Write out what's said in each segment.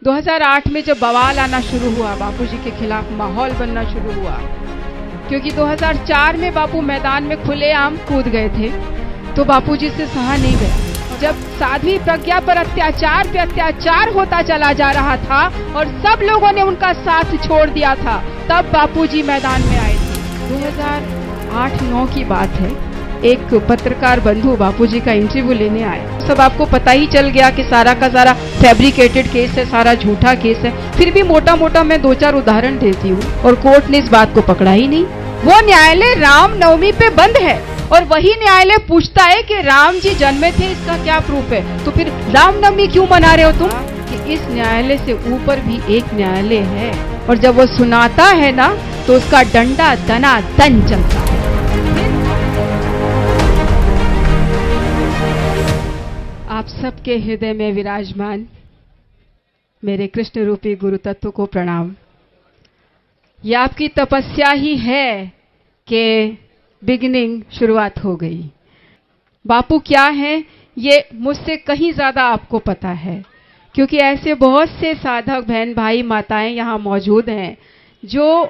2008 में जब बवाल आना शुरू हुआ, बापूजी के खिलाफ माहौल बनना शुरू हुआ, क्योंकि 2004 में बापू मैदान में खुलेआम कूद गए थे, तो बापूजी से सहा नहीं गया। जब साध्वी प्रज्ञा पर अत्याचार पे अत्याचार होता चला जा रहा था और सब लोगों ने उनका साथ छोड़ दिया था, तब बापूजी मैदान में आए थे। 2008-9 की बात है। एक पत्रकार बंधु बापूजी का इंटरव्यू लेने आए। सब आपको पता ही चल गया कि सारा का सारा फैब्रिकेटेड केस है, सारा झूठा केस है। फिर भी मोटा मोटा मैं 2-4 उदाहरण देती हूँ और कोर्ट ने इस बात को पकड़ा ही नहीं। वो न्यायालय रामनवमी पे बंद है और वही न्यायालय पूछता है कि राम जी जन्मे थे, इसका क्या प्रूफ है? तो फिर रामनवमी क्यों मना रहे हो तुम? कि इस न्यायालय से ऊपर भी एक न्यायालय है और जब वो सुनाता है ना तो उसका डंडा दना दन चलता है। आप सबके हृदय में विराजमान मेरे कृष्ण रूपी गुरु तत्व को प्रणाम। यह आपकी तपस्या ही है कि बिगिनिंग शुरुआत हो गई। बापू क्या है ये मुझसे कहीं ज्यादा आपको पता है, क्योंकि ऐसे बहुत से साधक बहन भाई माताएं यहाँ मौजूद हैं जो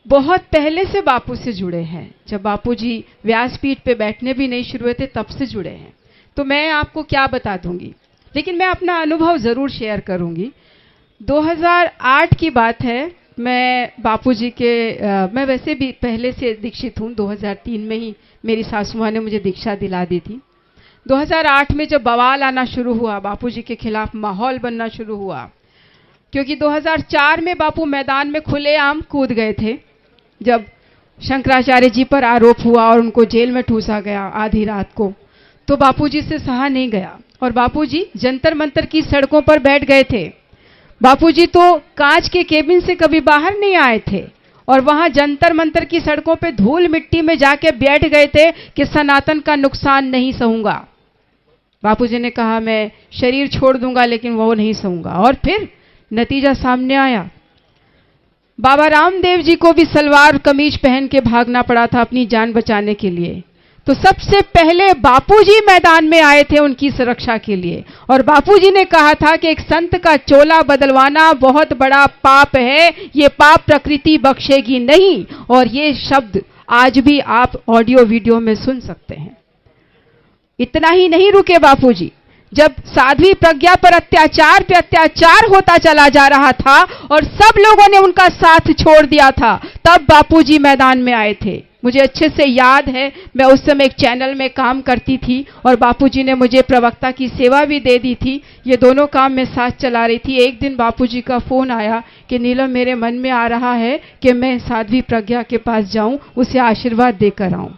बहुत पहले से बापू से जुड़े हैं। जब बापूजी व्यासपीठ पे बैठने भी नहीं शुरू हुए थे तब से जुड़े हैं। तो मैं आपको क्या बता दूंगी, लेकिन मैं अपना अनुभव जरूर शेयर करूंगी। 2008 की बात है। मैं बापूजी के मैं वैसे भी पहले से दीक्षित हूँ। 2003 में ही मेरी सासू माँ ने मुझे दीक्षा दिला दी थी। 2008 में जब बवाल आना शुरू हुआ, बापूजी के खिलाफ माहौल बनना शुरू हुआ, क्योंकि 2004 में बापू मैदान में खुलेआम कूद गए थे जब शंकराचार्य जी पर आरोप हुआ और उनको जेल में ठूसा गया आधी रात को। तो बापूजी से सहा नहीं गया और बापूजी जंतर मंतर की सड़कों पर बैठ गए थे। बापूजी तो कांच के केबिन से कभी बाहर नहीं आए थे और वहां जंतर मंतर की सड़कों पे धूल मिट्टी में जाके बैठ गए थे कि सनातन का नुकसान नहीं सहूंगा। बापूजी ने कहा मैं शरीर छोड़ दूंगा लेकिन वो नहीं सहूंगा, और फिर नतीजा सामने आया। बाबा रामदेव जी को भी सलवार कमीज पहन के भागना पड़ा था अपनी जान बचाने के लिए। तो सबसे पहले बापूजी मैदान में आए थे उनकी सुरक्षा के लिए, और बापूजी ने कहा था कि एक संत का चोला बदलवाना बहुत बड़ा पाप है, ये पाप प्रकृति बख्शेगी नहीं। और ये शब्द आज भी आप ऑडियो वीडियो में सुन सकते हैं। इतना ही नहीं रुके बापूजी। जब साध्वी प्रज्ञा पर अत्याचार होता चला जा रहा था और सब लोगों ने उनका साथ छोड़ दिया था, तब बापूजी मैदान में आए थे। मुझे अच्छे से याद है, मैं उस समय एक चैनल में काम करती थी और बापूजी ने मुझे प्रवक्ता की सेवा भी दे दी थी। ये दोनों काम मैं साथ चला रही थी। एक दिन बापूजी का फोन आया कि नीलम मेरे मन में आ रहा है कि मैं साध्वी प्रज्ञा के पास जाऊं, उसे आशीर्वाद देकर आऊं।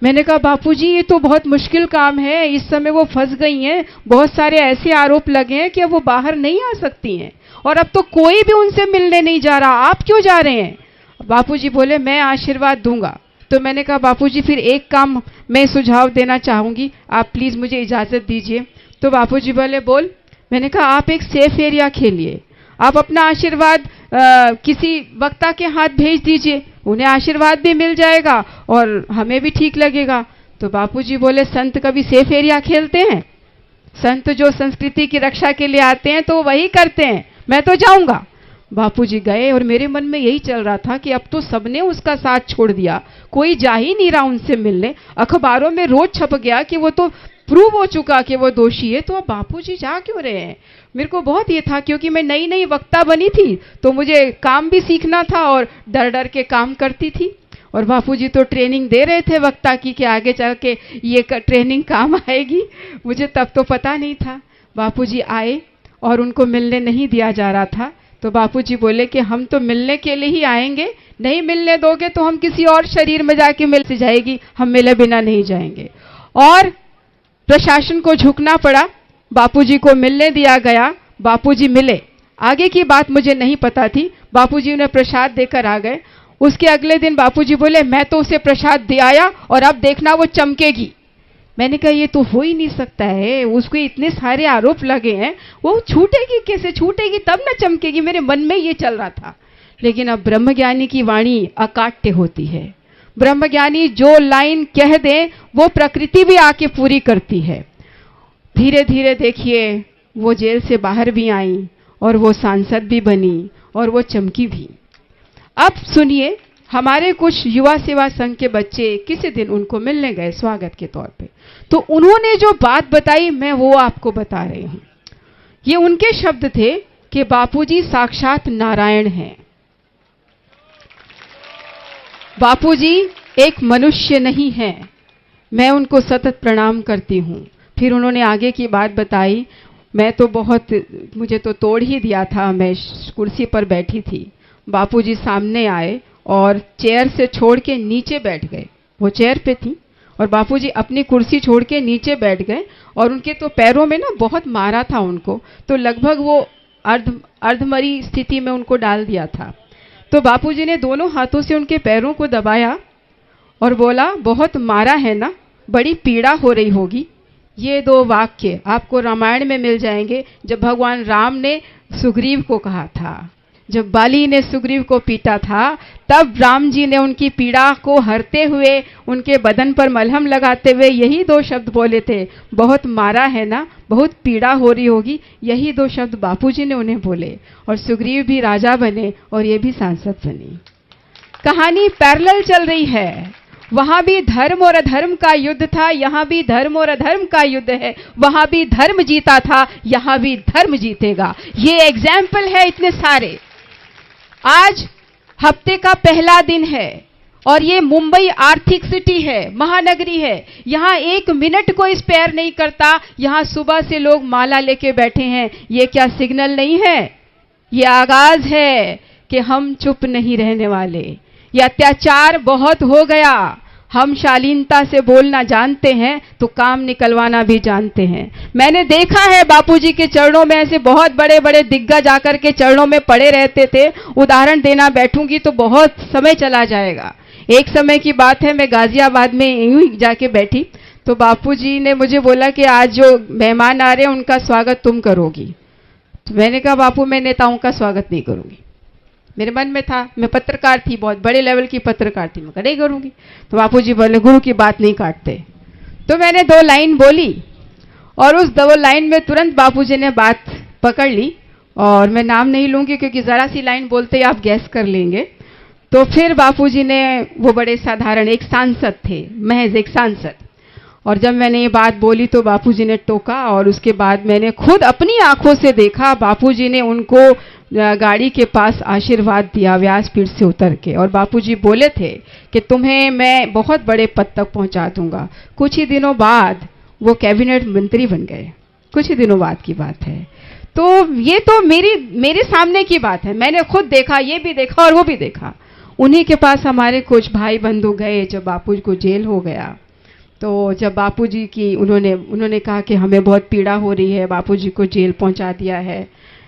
मैंने कहा बापूजी ये तो बहुत मुश्किल काम है, इस समय वो फंस गई हैं, बहुत सारे ऐसे आरोप लगे हैं कि वो बाहर नहीं आ सकती हैं और अब तो कोई भी उनसे मिलने नहीं जा रहा, आप क्यों जा रहे हैं? बापूजी बोले मैं आशीर्वाद दूंगा। तो मैंने कहा बापूजी फिर एक काम मैं सुझाव देना चाहूंगी, आप प्लीज मुझे इजाजत दीजिए। तो बापूजी बोले बोल। मैंने कहा आप एक सेफ एरिया खेलिए, आप अपना आशीर्वाद किसी वक्ता के हाथ भेज दीजिए, उन्हें आशीर्वाद भी मिल जाएगा और हमें भी ठीक लगेगा। तो बापूजी बोले संत कभी सेफ एरिया खेलते हैं? संत जो संस्कृति की रक्षा के लिए आते हैं तो वही करते हैं, मैं तो जाऊंगा। बापूजी गए और मेरे मन में यही चल रहा था कि अब तो सबने उसका साथ छोड़ दिया, कोई जा ही नहीं रहा उनसे मिलने। अखबारों में रोज छप गया कि वो तो प्रूव हो चुका कि वो दोषी है, तो अब बापूजी जा क्यों रहे हैं? मेरे को बहुत ये था, क्योंकि मैं नई नई वक्ता बनी थी तो मुझे काम भी सीखना था और डर डर के काम करती थी। और बापूजी तो ट्रेनिंग दे रहे थे वक्ता की कि आगे चल के ये ट्रेनिंग काम आएगी। मुझे तब तो पता नहीं था। बापूजी आए और उनको मिलने नहीं दिया जा रहा था। तो बापूजी बोले कि हम तो मिलने के लिए ही आएंगे, नहीं मिलने दोगे तो हम किसी और शरीर में जाके मिल जाएगी, हम मिले बिना नहीं जाएंगे। और प्रशासन को झुकना पड़ा, बापूजी को मिलने दिया गया। बापूजी मिले, आगे की बात मुझे नहीं पता थी। बापूजी उन्हें प्रसाद देकर आ गए। उसके अगले दिन बापूजी बोले मैं तो उसे प्रसाद दे आया और अब देखना वो चमकेगी। मैंने कहा ये तो हो ही नहीं सकता है, उसको इतने सारे आरोप लगे हैं, वो छूटेगी कैसे? छूटेगी तब ना चमकेगी। मेरे मन में ये चल रहा था। लेकिन अब ब्रह्मज्ञानी की वाणी अकाट्य होती है। ब्रह्मज्ञानी जो लाइन कह दे वो प्रकृति भी आके पूरी करती है। धीरे धीरे देखिए वो जेल से बाहर भी आई और वो सांसद भी बनी और वो चमकी भी। अब सुनिए, हमारे कुछ युवा सेवा संघ के बच्चे किसी दिन उनको मिलने गए स्वागत के तौर पे, तो उन्होंने जो बात बताई मैं वो आपको बता रही हूं। ये उनके शब्द थे कि बापूजी साक्षात नारायण हैं। बापूजी एक मनुष्य नहीं है, मैं उनको सतत प्रणाम करती हूं। फिर उन्होंने आगे की बात बताई, मैं तो बहुत, मुझे तो तोड़ ही दिया था, मैं कुर्सी पर बैठी थी, बापूजी सामने आए और चेयर से छोड़ के नीचे बैठ गए। वो चेयर पे थी और बापूजी अपनी कुर्सी छोड़ के नीचे बैठ गए और उनके तो पैरों में ना बहुत मारा था उनको, तो लगभग वो अर्धमरी स्थिति में उनको डाल दिया था। तो बापूजी ने दोनों हाथों से उनके पैरों को दबाया और बोला, बहुत मारा है ना, बड़ी पीड़ा हो रही होगी। ये दो वाक्य आपको रामायण में मिल जाएंगे, जब भगवान राम ने सुग्रीव को कहा था। जब बाली ने सुग्रीव को पीटा था, तब राम जी ने उनकी पीड़ा को हरते हुए उनके बदन पर मलहम लगाते हुए यही दो शब्द बोले थे, बहुत मारा है ना, बहुत पीड़ा हो रही होगी। यही दो शब्द बापूजी ने उन्हें बोले और सुग्रीव भी राजा बने और ये भी सांसद बनी। कहानी पैरेलल चल रही है। वहां भी धर्म और अधर्म का युद्ध था, यहां भी धर्म और अधर्म का युद्ध है। वहां भी धर्म जीता था, यहां भी धर्म जीतेगा। ये एग्जाम्पल है इतने सारे। आज हफ्ते का पहला दिन है और ये मुंबई आर्थिक सिटी है, महानगरी है। यहां एक मिनट कोई स्पेयर नहीं करता। यहां सुबह से लोग माला लेके बैठे हैं। ये क्या सिग्नल नहीं है? ये आगाज है कि हम चुप नहीं रहने वाले। ये अत्याचार बहुत हो गया। हम शालीनता से बोलना जानते हैं तो काम निकलवाना भी जानते हैं। मैंने देखा है बापूजी के चरणों में ऐसे बहुत बड़े बड़े दिग्गज आकर के चरणों में पड़े रहते थे। उदाहरण देना बैठूंगी तो बहुत समय चला जाएगा। एक समय की बात है, मैं गाजियाबाद में यूं ही जाके बैठी तो बापूजी ने मुझे बोला कि आज जो मेहमान आ रहे हैं उनका स्वागत तुम करोगी। तो मैंने कहा, बापू मैं नेताओं का स्वागत नहीं करूंगी। मेरे मन में था, मैं पत्रकार थी, बहुत बड़े लेवल की पत्रकार थी, मैं नहीं करूंगी। तो बापूजी बोले, गुरु की बात नहीं काटते। तो मैंने 2 लाइन बोली और उस 2 लाइन में तुरंत बापूजी ने बात पकड़ ली और मैं नाम नहीं लूंगी क्योंकि जरा सी लाइन बोलते ही आप गैस कर लेंगे। तो फिर बापूजी ने, वो बड़े साधारण एक सांसद थे, महज एक सांसद, और जब मैंने ये बात बोली तो बापूजी ने टोका और उसके बाद मैंने खुद अपनी आंखों से देखा बापूजी ने उनको गाड़ी के पास आशीर्वाद दिया व्यासपीठ से उतर के। और बापूजी बोले थे कि तुम्हें मैं बहुत बड़े पद तक पहुंचा दूंगा। कुछ ही दिनों बाद वो कैबिनेट मंत्री बन गए, कुछ ही दिनों बाद की बात है। तो ये तो मेरे सामने की बात है, मैंने खुद देखा, ये भी देखा और वो भी देखा। उन्हीं के पास हमारे कुछ भाई बंधु गए जब बापूजी को जेल हो गया। तो जब बापूजी की उन्होंने कहा कि हमें बहुत पीड़ा हो रही है, बापूजी को जेल पहुंचा दिया है,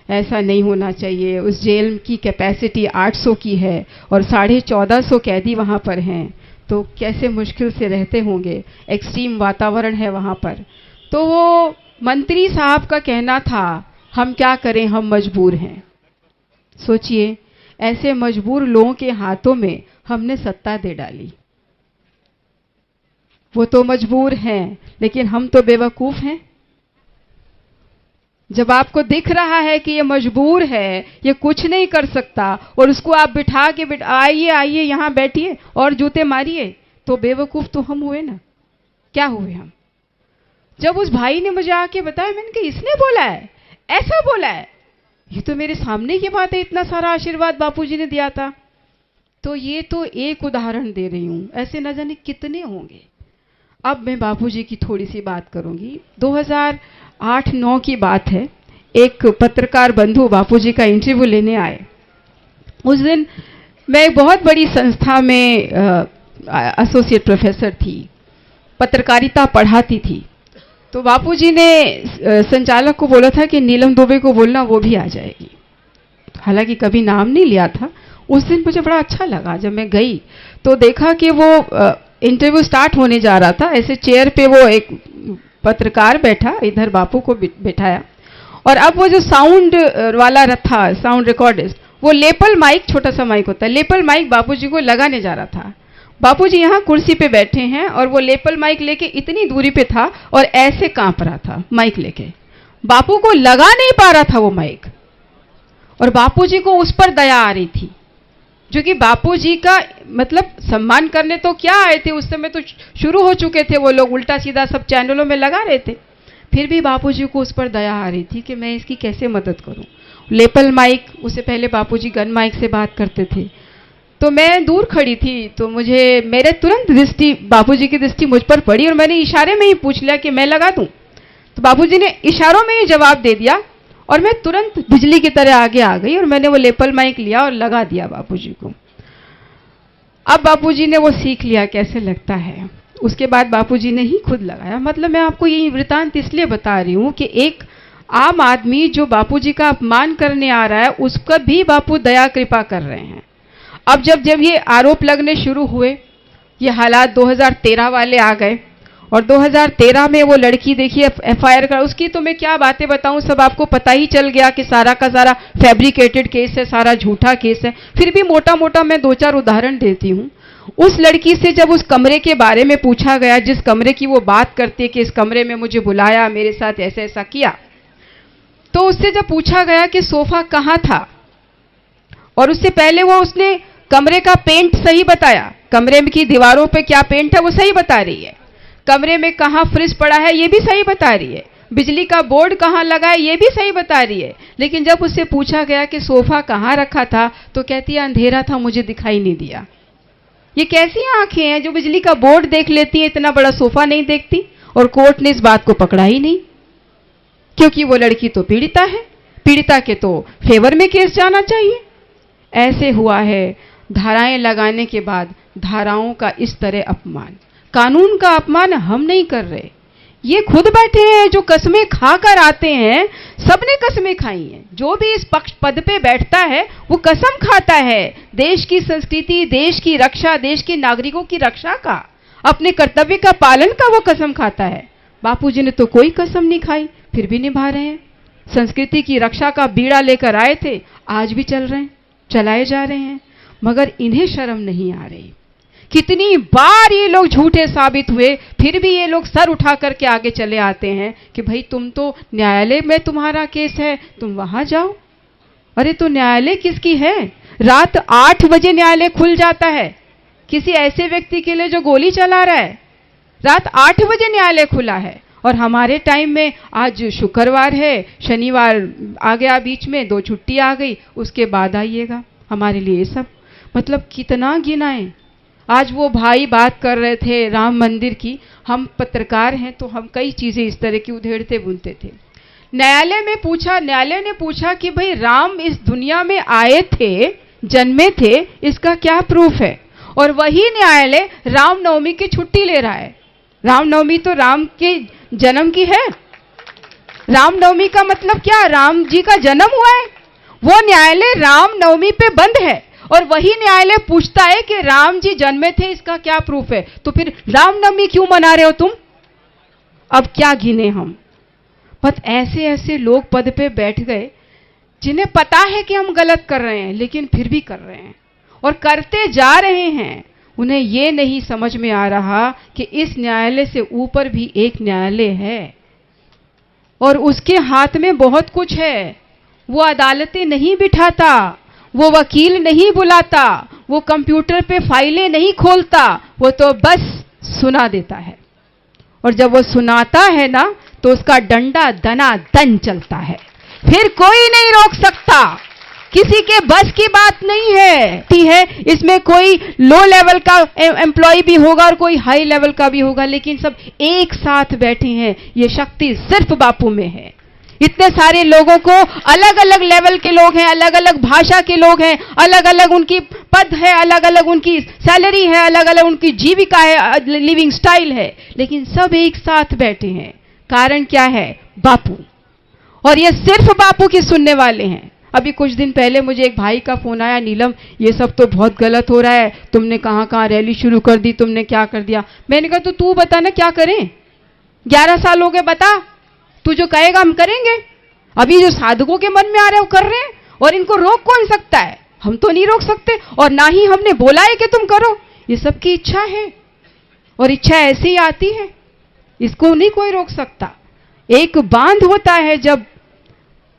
ऐसा नहीं होना चाहिए। उस जेल की कैपेसिटी 800 की है और 1450 कैदी वहाँ पर हैं, तो कैसे मुश्किल से रहते होंगे, एक्सट्रीम वातावरण है वहाँ पर। तो वो मंत्री साहब का कहना था, हम क्या करें, हम मजबूर हैं। सोचिए, ऐसे मजबूर लोगों के हाथों में हमने सत्ता दे डाली। वो तो मजबूर हैं, लेकिन हम तो बेवकूफ हैं। जब आपको दिख रहा है कि ये मजबूर है, ये कुछ नहीं कर सकता, और उसको आप बिठा के आइए आइए यहाँ बैठिए और जूते मारिए, तो बेवकूफ तो हम हुए ना। क्या हुए हम? जब उस भाई ने मुझे आके बताया, मैंने कहा इसने बोला है, ऐसा बोला है, ये तो मेरे सामने की बात है, इतना सारा आशीर्वाद बापूजी ने दिया था। तो ये तो एक उदाहरण दे रही हूं, ऐसे न जाने कितने होंगे। अब मैं बापूजी की थोड़ी सी बात करूंगी। 2008-9 की बात है। एक पत्रकार बंधु बापूजी का इंटरव्यू लेने आए। उस दिन मैं एक बहुत बड़ी संस्था में एसोसिएट प्रोफेसर थी, पत्रकारिता पढ़ाती थी। तो बापूजी ने संचालक को बोला था कि नीलम दुबे को बोलना, वो भी आ जाएगी। हालांकि कभी नाम नहीं लिया था। उस दिन मुझे बड़ा अच्छा लगा, जब मैं गई तो देखा कि वो इंटरव्यू स्टार्ट होने जा रहा था। ऐसे चेयर पे वो एक पत्रकार बैठा, इधर बापू को बिठाया, और अब वो जो साउंड वाला था, साउंड रिकॉर्डिस्ट, वो लेपल माइक, छोटा सा माइक होता है, लेपल माइक बापूजी को लगाने जा रहा था। बापूजी यहाँ कुर्सी पे बैठे हैं और वो लेपल माइक लेके इतनी दूरी पे था और ऐसे कांप रहा था माइक लेके। बापू को लगा नहीं पा रहा था वो माइक। और बापूजी को उस पर दया आ रही थी, जो कि बापूजी का मतलब सम्मान करने तो क्या आए थे, उस समय तो शुरू हो चुके थे वो लोग, उल्टा सीधा सब चैनलों में लगा रहे थे। फिर भी बापूजी को उस पर दया आ रही थी कि मैं इसकी कैसे मदद करूं। लेपल माइक, उससे पहले बापूजी गन माइक से बात करते थे, तो मैं दूर खड़ी थी, तो मुझे मेरे तुरंत दृष्टि, बापूजी की दृष्टि मुझ पर पड़ी और मैंने इशारे में ही पूछ लिया कि मैं लगा दूं। तो बापूजी ने इशारों में ही जवाब दे दिया और मैं तुरंत बिजली की तरह आगे आ गई और मैंने वो लेपल माइक लिया और लगा दिया बापूजी को। अब बापूजी ने वो सीख लिया कैसे लगता है। उसके बाद बापूजी ने ही खुद लगाया। मतलब मैं आपको ये वृतांत इसलिए बता रही हूं कि एक आम आदमी जो बापूजी का अपमान करने आ रहा है, उसका भी बापू दया कृपा कर रहे हैं। अब जब ये आरोप लगने शुरू हुए, ये हालात 2013 वाले आ गए और 2013 में वो लड़की देखिए एफआईआर का, उसकी तो मैं क्या बातें बताऊं, सब आपको पता ही चल गया कि सारा का सारा फैब्रिकेटेड केस है, सारा झूठा केस है। फिर भी मोटा मोटा मैं 2-4 उदाहरण देती हूं। उस लड़की से जब उस कमरे के बारे में पूछा गया, जिस कमरे की वो बात करती है कि इस कमरे में मुझे बुलाया, मेरे साथ ऐसा ऐसा किया, तो उससे जब पूछा गया कि सोफा कहां था, और उससे पहले उसने कमरे का पेंट सही बताया, कमरे की दीवारों पे क्या पेंट है वो सही बता रही है, कमरे में कहां फ्रिज पड़ा है ये भी सही बता रही है, बिजली का बोर्ड कहां लगा है ये भी सही बता रही है। लेकिन जब उससे पूछा गया कि सोफा कहां रखा था, तो कहती है अंधेरा था, मुझे दिखाई नहीं दिया। ये कैसी आंखें हैं जो बिजली का बोर्ड देख लेती है, इतना बड़ा सोफा नहीं देखती? और कोर्ट ने इस बात को पकड़ा ही नहीं, क्योंकि वो लड़की तो पीड़िता है, पीड़िता के तो फेवर में केस जाना चाहिए। ऐसे हुआ है धाराएं लगाने के बाद धाराओं का इस तरह अपमान, कानून का अपमान हम नहीं कर रहे, ये खुद बैठे हैं जो कस्में खाकर आते हैं। सबने कस्में खाई हैं, जो भी इस पक्ष पद पे बैठता है वो कसम खाता है देश की संस्कृति, देश की रक्षा, देश के नागरिकों की रक्षा का, अपने कर्तव्य का पालन का वो कसम खाता है। बापूजी ने तो कोई कसम नहीं खाई, फिर भी निभा रहे हैं। संस्कृति की रक्षा का बीड़ा लेकर आए थे, आज भी चल रहे हैं, चलाए जा रहे हैं, मगर इन्हें शर्म नहीं आ रही। कितनी बार ये लोग झूठे साबित हुए, फिर भी ये लोग सर उठा करके आगे चले आते हैं कि भाई तुम तो न्यायालय में तुम्हारा केस है, तुम वहां जाओ। अरे तो न्यायालय किसकी है? रात 8 बजे न्यायालय खुल जाता है किसी ऐसे व्यक्ति के लिए जो गोली चला रहा है। रात 8 बजे न्यायालय खुला है और हमारे टाइम में आज शुक्रवार है, शनिवार आ गया बीच में, 2 छुट्टी आ गई, उसके बाद आइएगा। हमारे लिए सब मतलब कितना गिनाएं। आज वो भाई बात कर रहे थे राम मंदिर की, हम पत्रकार हैं तो हम कई चीजें इस तरह की उधेड़ते बुनते थे। न्यायालय ने पूछा कि भाई राम इस दुनिया में आए थे, जन्मे थे, इसका क्या प्रूफ है? और वही न्यायालय रामनवमी की छुट्टी ले रहा है। रामनवमी तो राम के जन्म की है, रामनवमी का मतलब क्या? राम जी का जन्म हुआ है। वो न्यायालय रामनवमी पे बंद है और वही न्यायालय पूछता है कि राम जी जन्मे थे, इसका क्या प्रूफ है? तो फिर रामनवमी क्यों मना रहे हो तुम? अब क्या गिने हम? बस ऐसे ऐसे लोग पद पे बैठ गए जिन्हें पता है कि हम गलत कर रहे हैं, लेकिन फिर भी कर रहे हैं और करते जा रहे हैं। उन्हें यह नहीं समझ में आ रहा कि इस न्यायालय से ऊपर भी एक न्यायालय है और उसके हाथ में बहुत कुछ है। वो अदालतें नहीं बिठाता, वो वकील नहीं बुलाता, वो कंप्यूटर पे फाइलें नहीं खोलता, वो तो बस सुना देता है। और जब वो सुनाता है ना, तो उसका डंडा दना दन चलता है, फिर कोई नहीं रोक सकता। किसी के बस की बात नहीं है। इसमें कोई लो लेवल का एम्प्लॉय भी होगा और कोई हाई लेवल का भी होगा, लेकिन सब एक साथ बैठे हैं। ये शक्ति सिर्फ बापू में है। इतने सारे लोगों को, अलग अलग लेवल के लोग हैं, अलग अलग भाषा के लोग हैं, अलग अलग उनकी पद है, अलग अलग उनकी सैलरी है, अलग अलग उनकी जीविका है, लिविंग स्टाइल है, लेकिन सब एक साथ बैठे हैं। कारण क्या है? बापू। और ये सिर्फ बापू की सुनने वाले हैं। अभी कुछ दिन पहले मुझे एक भाई का फोन आया, नीलम ये सब तो बहुत गलत हो रहा है, तुमने कहां कहां रैली शुरू कर दी, तुमने क्या कर दिया। मैंने कहा तो तू बता ना क्या करें, 11 साल हो गए, बता, तू जो कहेगा हम करेंगे। अभी जो साधुओं के मन में आ रहा है वो कर रहे हैं और इनको रोक कौन सकता है? हम तो नहीं रोक सकते और ना ही हमने बोला है कि तुम करो। ये सबकी इच्छा है और इच्छा ऐसे ही आती है, इसको नहीं कोई रोक सकता। एक बांध होता है जब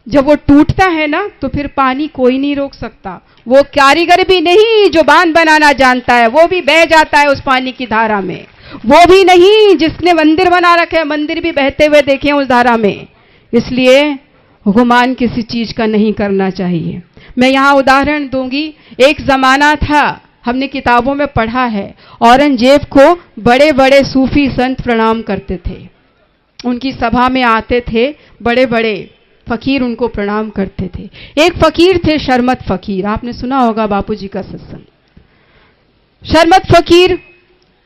जब वो टूटता है ना तो फिर पानी कोई नहीं रोक सकता। वो कारीगर भी नहीं जो बांध बनाना जानता है, वो भी बह जाता है उस पानी की धारा में। वो भी नहीं जिसने मंदिर बना रखे है, मंदिर भी बहते हुए देखे उस धारा में। इसलिए गुमान किसी चीज का नहीं करना चाहिए। मैं यहां उदाहरण दूंगी। एक जमाना था, हमने किताबों में पढ़ा है, औरंगजेब को बड़े बड़े सूफी संत प्रणाम करते थे। उनकी सभा में आते थे, बड़े बड़े फकीर उनको प्रणाम करते थे। एक फकीर थे शर्मत फकीर, आपने सुना होगा बापूजी का सत्संग। शर्मत फकीर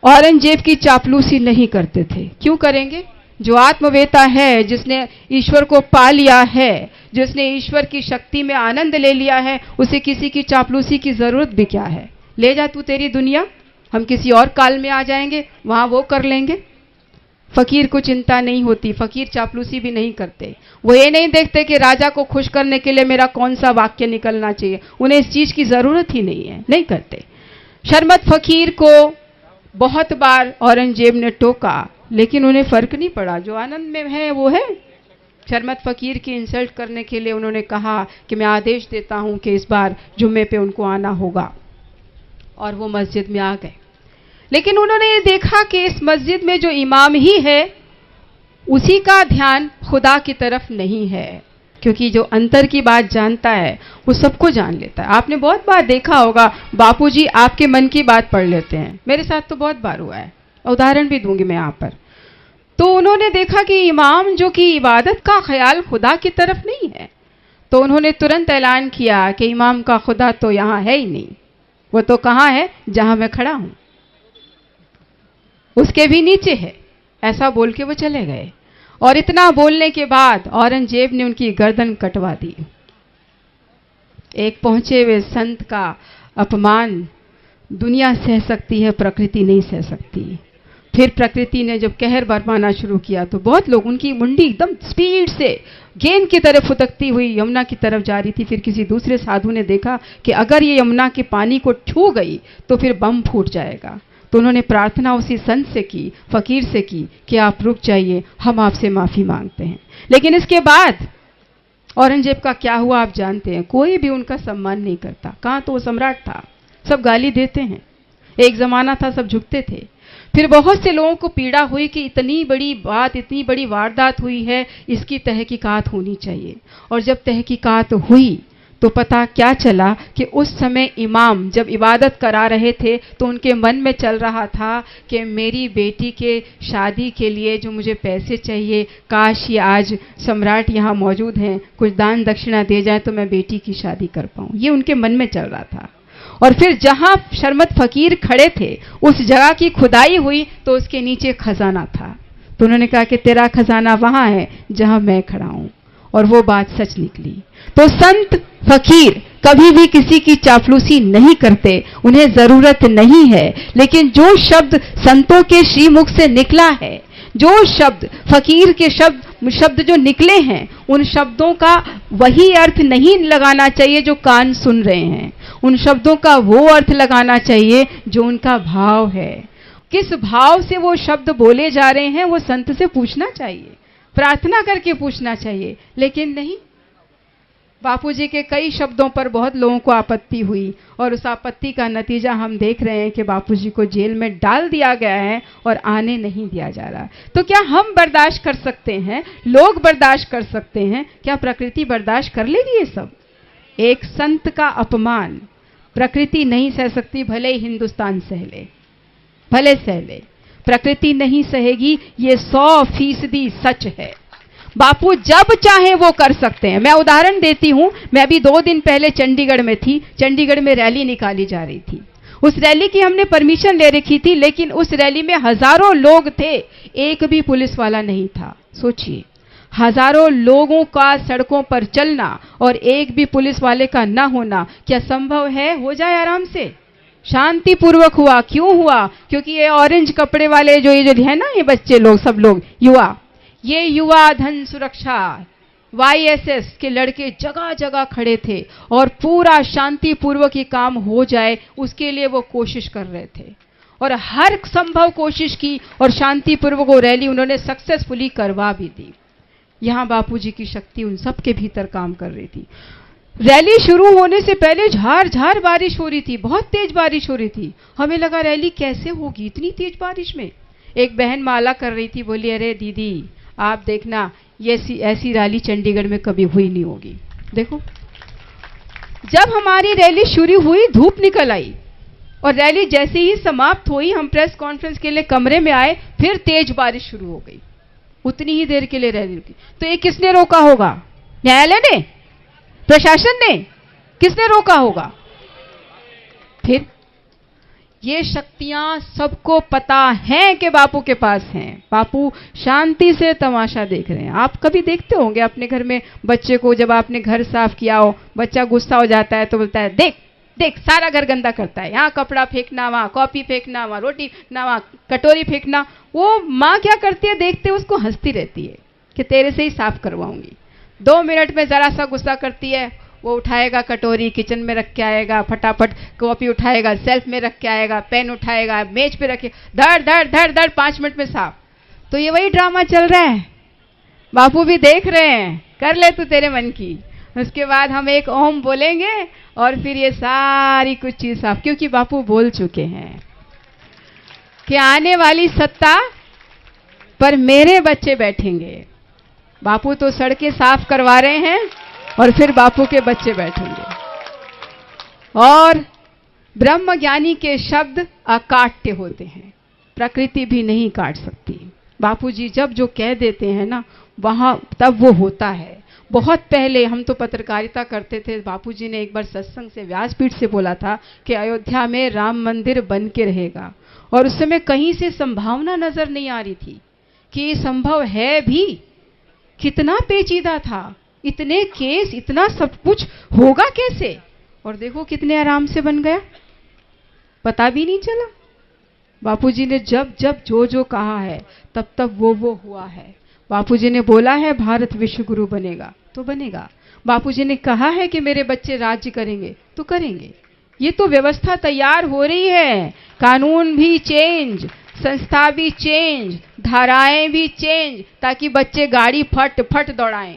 औरंगजेब की चापलूसी नहीं करते थे। क्यों करेंगे? जो आत्मवेता है, जिसने ईश्वर को पा लिया है, जिसने ईश्वर की शक्ति में आनंद ले लिया है, उसे किसी की चापलूसी की जरूरत भी क्या है? ले जा तू तेरी दुनिया, हम किसी और काल में आ जाएंगे, वहां वो कर लेंगे। फकीर को चिंता नहीं होती, फकीर चापलूसी भी नहीं करते। वो ये नहीं देखते कि राजा को खुश करने के लिए मेरा कौन सा वाक्य निकलना चाहिए, उन्हें इस चीज की जरूरत ही नहीं है, नहीं करते। शर्मत फकीर को बहुत बार औरंगजेब ने टोका, लेकिन उन्हें फर्क नहीं पड़ा। जो आनंद में है वो है। शर्मत फकीर की इंसल्ट करने के लिए उन्होंने कहा कि मैं आदेश देता हूं कि इस बार जुम्मे पे उनको आना होगा, और वो मस्जिद में आ गए। लेकिन उन्होंने ये देखा कि इस मस्जिद में जो इमाम ही है उसी का ध्यान खुदा की तरफ नहीं है, क्योंकि जो अंतर की बात जानता है वो सबको जान लेता है। आपने बहुत बार देखा होगा, बापूजी आपके मन की बात पढ़ लेते हैं, मेरे साथ तो बहुत बार हुआ है, उदाहरण भी दूंगी मैं यहाँ पर। तो उन्होंने देखा कि इमाम जो कि इबादत का ख्याल खुदा की तरफ नहीं है, तो उन्होंने तुरंत ऐलान किया कि इमाम का खुदा तो यहाँ है ही नहीं, वो तो कहाँ है? जहां मैं खड़ा हूं, उसके भी नीचे है। ऐसा बोल के वो चले गए, और इतना बोलने के बाद औरंगजेब ने उनकी गर्दन कटवा दी। एक पहुंचे हुए संत का अपमान दुनिया सह सकती है, प्रकृति नहीं सह सकती। फिर प्रकृति ने जब कहर बरपाना शुरू किया तो बहुत लोग, उनकी मुंडी एकदम स्पीड से गेंद की तरफ फुदकती हुई यमुना की तरफ जा रही थी। फिर किसी दूसरे साधु ने देखा कि अगर ये यमुना के पानी को छू गई तो फिर बम फूट जाएगा। तो उन्होंने प्रार्थना उसी संत से की, फकीर से की कि आप रुक जाइए, हम आपसे माफी मांगते हैं। लेकिन इसके बाद औरंगजेब का क्या हुआ आप जानते हैं। कोई भी उनका सम्मान नहीं करता। कहाँ तो वो सम्राट था, सब गाली देते हैं। एक जमाना था सब झुकते थे। फिर बहुत से लोगों को पीड़ा हुई कि इतनी बड़ी बात, इतनी बड़ी वारदात हुई है, इसकी तहकीकात होनी चाहिए। और जब तहकीकात हुई तो पता क्या चला कि उस समय इमाम जब इबादत करा रहे थे तो उनके मन में चल रहा था कि मेरी बेटी के शादी के लिए जो मुझे पैसे चाहिए, काश ये आज सम्राट यहाँ मौजूद हैं, कुछ दान दक्षिणा दे जाए तो मैं बेटी की शादी कर पाऊँ। ये उनके मन में चल रहा था। और फिर जहां शर्मत फकीर खड़े थे उस जगह की खुदाई हुई तो उसके नीचे खजाना था। तो उन्होंने कहा कि तेरा खजाना वहां है जहां मैं खड़ा हूं, और वो बात सच निकली। तो संत फकीर कभी भी किसी की चापलूसी नहीं करते, उन्हें जरूरत नहीं है। लेकिन जो शब्द संतों के श्रीमुख से निकला है, जो शब्द फकीर के शब्द जो निकले हैं, उन शब्दों का वही अर्थ नहीं लगाना चाहिए जो कान सुन रहे हैं। उन शब्दों का वो अर्थ लगाना चाहिए जो उनका भाव है। किस भाव से वो शब्द बोले जा रहे हैं वो संत से पूछना चाहिए, प्रार्थना करके पूछना चाहिए। लेकिन नहीं, बापूजी के कई शब्दों पर बहुत लोगों को आपत्ति हुई, और उस आपत्ति का नतीजा हम देख रहे हैं कि बापूजी को जेल में डाल दिया गया है और आने नहीं दिया जा रहा। तो क्या हम बर्दाश्त कर सकते हैं? लोग बर्दाश्त कर सकते हैं? क्या प्रकृति बर्दाश्त कर लेगी ये सब? एक संत का अपमान प्रकृति नहीं सह सकती, भले ही हिंदुस्तान सह ले, भले सह ले, प्रकृति नहीं सहेगी। ये 100% सच है। बापू जब चाहे वो कर सकते हैं। मैं उदाहरण देती हूं, मैं अभी 2 दिन पहले चंडीगढ़ में थी। चंडीगढ़ में रैली निकाली जा रही थी। उस रैली की हमने परमिशन ले रखी थी, लेकिन उस रैली में हजारों लोग थे, एक भी पुलिस वाला नहीं था। सोचिए, हजारों लोगों का सड़कों पर चलना और एक भी पुलिस वाले का न होना क्या संभव है? हो जाए आराम से, शांतिपूर्वक हुआ। क्यों हुआ? क्योंकि ये ऑरेंज कपड़े वाले जो है ना, ये बच्चे लोग, सब लोग युवा, ये युवा धन सुरक्षा YSS के लड़के जगह जगह खड़े थे और पूरा शांतिपूर्वक ये काम हो जाए उसके लिए वो कोशिश कर रहे थे, और हर संभव कोशिश की और शांतिपूर्वक वो रैली उन्होंने सक्सेसफुली करवा भी दी। यहाँ बापूजी की शक्ति उन सब के भीतर काम कर रही थी। रैली शुरू होने से पहले झार बारिश हो रही थी, बहुत तेज बारिश हो रही थी। हमें लगा रैली कैसे होगी इतनी तेज बारिश में। एक बहन माला कर रही थी, बोली अरे दीदी आप देखना ये ऐसी रैली चंडीगढ़ में कभी हुई नहीं होगी। देखो जब हमारी रैली शुरू हुई धूप निकल आई और रैली जैसे ही समाप्त हुई हम प्रेस कॉन्फ्रेंस के लिए कमरे में आए, फिर तेज बारिश शुरू हो गई। उतनी ही देर के लिए रैली रुकी। तो ये किसने रोका होगा? न्यायालय ने? प्रशासन ने? किसने रोका होगा? फिर ये शक्तियां सबको पता है कि बापू के पास हैं। बापू शांति से तमाशा देख रहे हैं। आप कभी देखते होंगे अपने घर में बच्चे को, जब आपने घर साफ किया हो, बच्चा गुस्सा हो जाता है तो बोलता है देख देख सारा घर गंदा करता है, यहाँ कपड़ा फेंकना, वहां कॉपी फेंकना, वहां रोटी ना, वहां कटोरी फेंकना। वो माँ क्या करती है, देखते उसको हंसती रहती है कि तेरे से ही साफ करवाऊंगी। 2 मिनट में जरा सा गुस्सा करती है, वो उठाएगा कटोरी किचन में रख के आएगा, फटाफट कॉपी उठाएगा सेल्फ में रख के आएगा, पेन उठाएगा मेज पे रखे, धड़ धड़ धड़ धड़ 5 मिनट में साफ। तो ये वही ड्रामा चल रहा है। बापू भी देख रहे हैं, कर ले तू तेरे मन की। उसके बाद हम एक ओम बोलेंगे और फिर ये सारी कुछ चीज साफ, क्योंकि बापू बोल चुके हैं कि आने वाली सत्ता पर मेरे बच्चे बैठेंगे। बापू तो सड़कें साफ करवा रहे हैं और फिर बापू के बच्चे बैठेंगे। और ब्रह्म ज्ञानी के शब्द अकाट्य होते हैं, प्रकृति भी नहीं काट सकती। बापूजी जब जो कह देते हैं ना वहां तब वो होता है। बहुत पहले हम तो पत्रकारिता करते थे, बापूजी ने एक बार सत्संग से व्यासपीठ से बोला था कि अयोध्या में राम मंदिर बन के रहेगा, और उस समय कहीं से संभावना नजर नहीं आ रही थी कि ये संभव है भी। कितना पेचीदा था, इतने केस, इतना सब कुछ होगा कैसे, और देखो कितने आराम से बन गया, पता भी नहीं चला। बापूजी ने जब जब जो जो कहा है तब तब वो हुआ है। बापूजी ने बोला है भारत विश्व गुरु बनेगा तो बनेगा। बापूजी ने कहा है कि मेरे बच्चे राज्य करेंगे तो करेंगे। ये तो व्यवस्था तैयार हो रही है। कानून भी चेंज, संस्था भी चेंज, धाराएं भी चेंज, ताकि बच्चे गाड़ी फट फट दौड़ाएं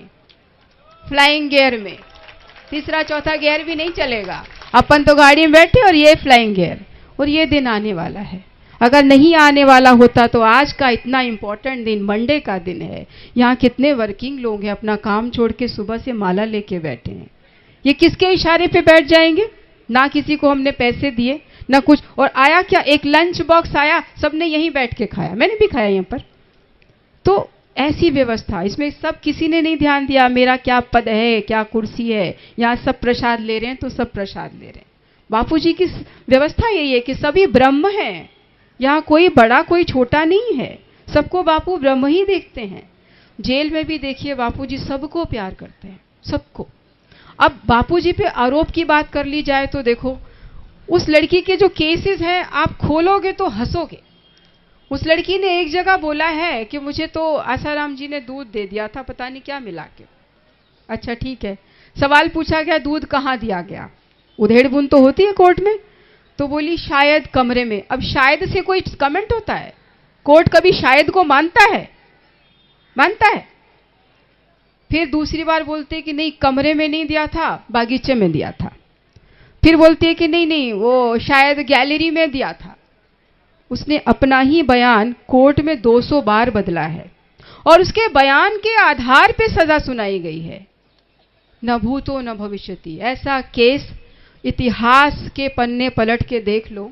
फ्लाइंग गियर में। तीसरा चौथा गियर भी नहीं चलेगा, अपन तो गाड़ी में बैठे और ये फ्लाइंग गियर। और ये दिन आने वाला है। अगर नहीं आने वाला होता तो आज का इतना इंपॉर्टेंट दिन, मंडे का दिन है, यहाँ कितने वर्किंग लोग हैं अपना काम छोड़ के सुबह से माला लेके बैठे हैं। ये किसके इशारे पे बैठ जाएंगे? ना किसी को हमने पैसे दिए ना कुछ। और आया क्या, एक लंच बॉक्स आया, सबने यहीं बैठ के खाया, मैंने भी खाया यहाँ पर। तो ऐसी व्यवस्था, इसमें सब किसी ने नहीं ध्यान दिया मेरा क्या पद है, क्या कुर्सी है। यहाँ सब प्रसाद ले रहे हैं तो सब प्रसाद ले रहे हैं। बापूजी की व्यवस्था यही है कि सभी ब्रह्म हैं, यहाँ कोई बड़ा कोई छोटा नहीं है, सबको बापू ब्रह्म ही देखते हैं। जेल में भी देखिए बापूजी सबको प्यार करते हैं, सबको। अब बापूजी पे आरोप की बात कर ली जाए तो देखो, उस लड़की के जो केसेस हैं आप खोलोगे तो हंसोगे। उस लड़की ने एक जगह बोला है कि मुझे तो आसाराम जी ने दूध दे दिया था, पता नहीं क्या मिला के। अच्छा ठीक है, सवाल पूछा गया दूध कहाँ दिया गया, उधेड़ बुन तो होती है कोर्ट में, तो बोली शायद कमरे में। अब शायद से कोई कमेंट होता है? कोर्ट कभी शायद को मानता है? मानता है? फिर दूसरी बार बोलते हैं कि नहीं कमरे में नहीं दिया था, बागीचे में दिया था। फिर बोलते हैं कि नहीं नहीं वो शायद गैलरी में दिया था। उसने अपना ही बयान कोर्ट में 200 बार बदला है और उसके बयान के आधार पे सजा सुनाई गई है। न भूतो न भविष्यति, ऐसा केस इतिहास के पन्ने पलट के देख लो,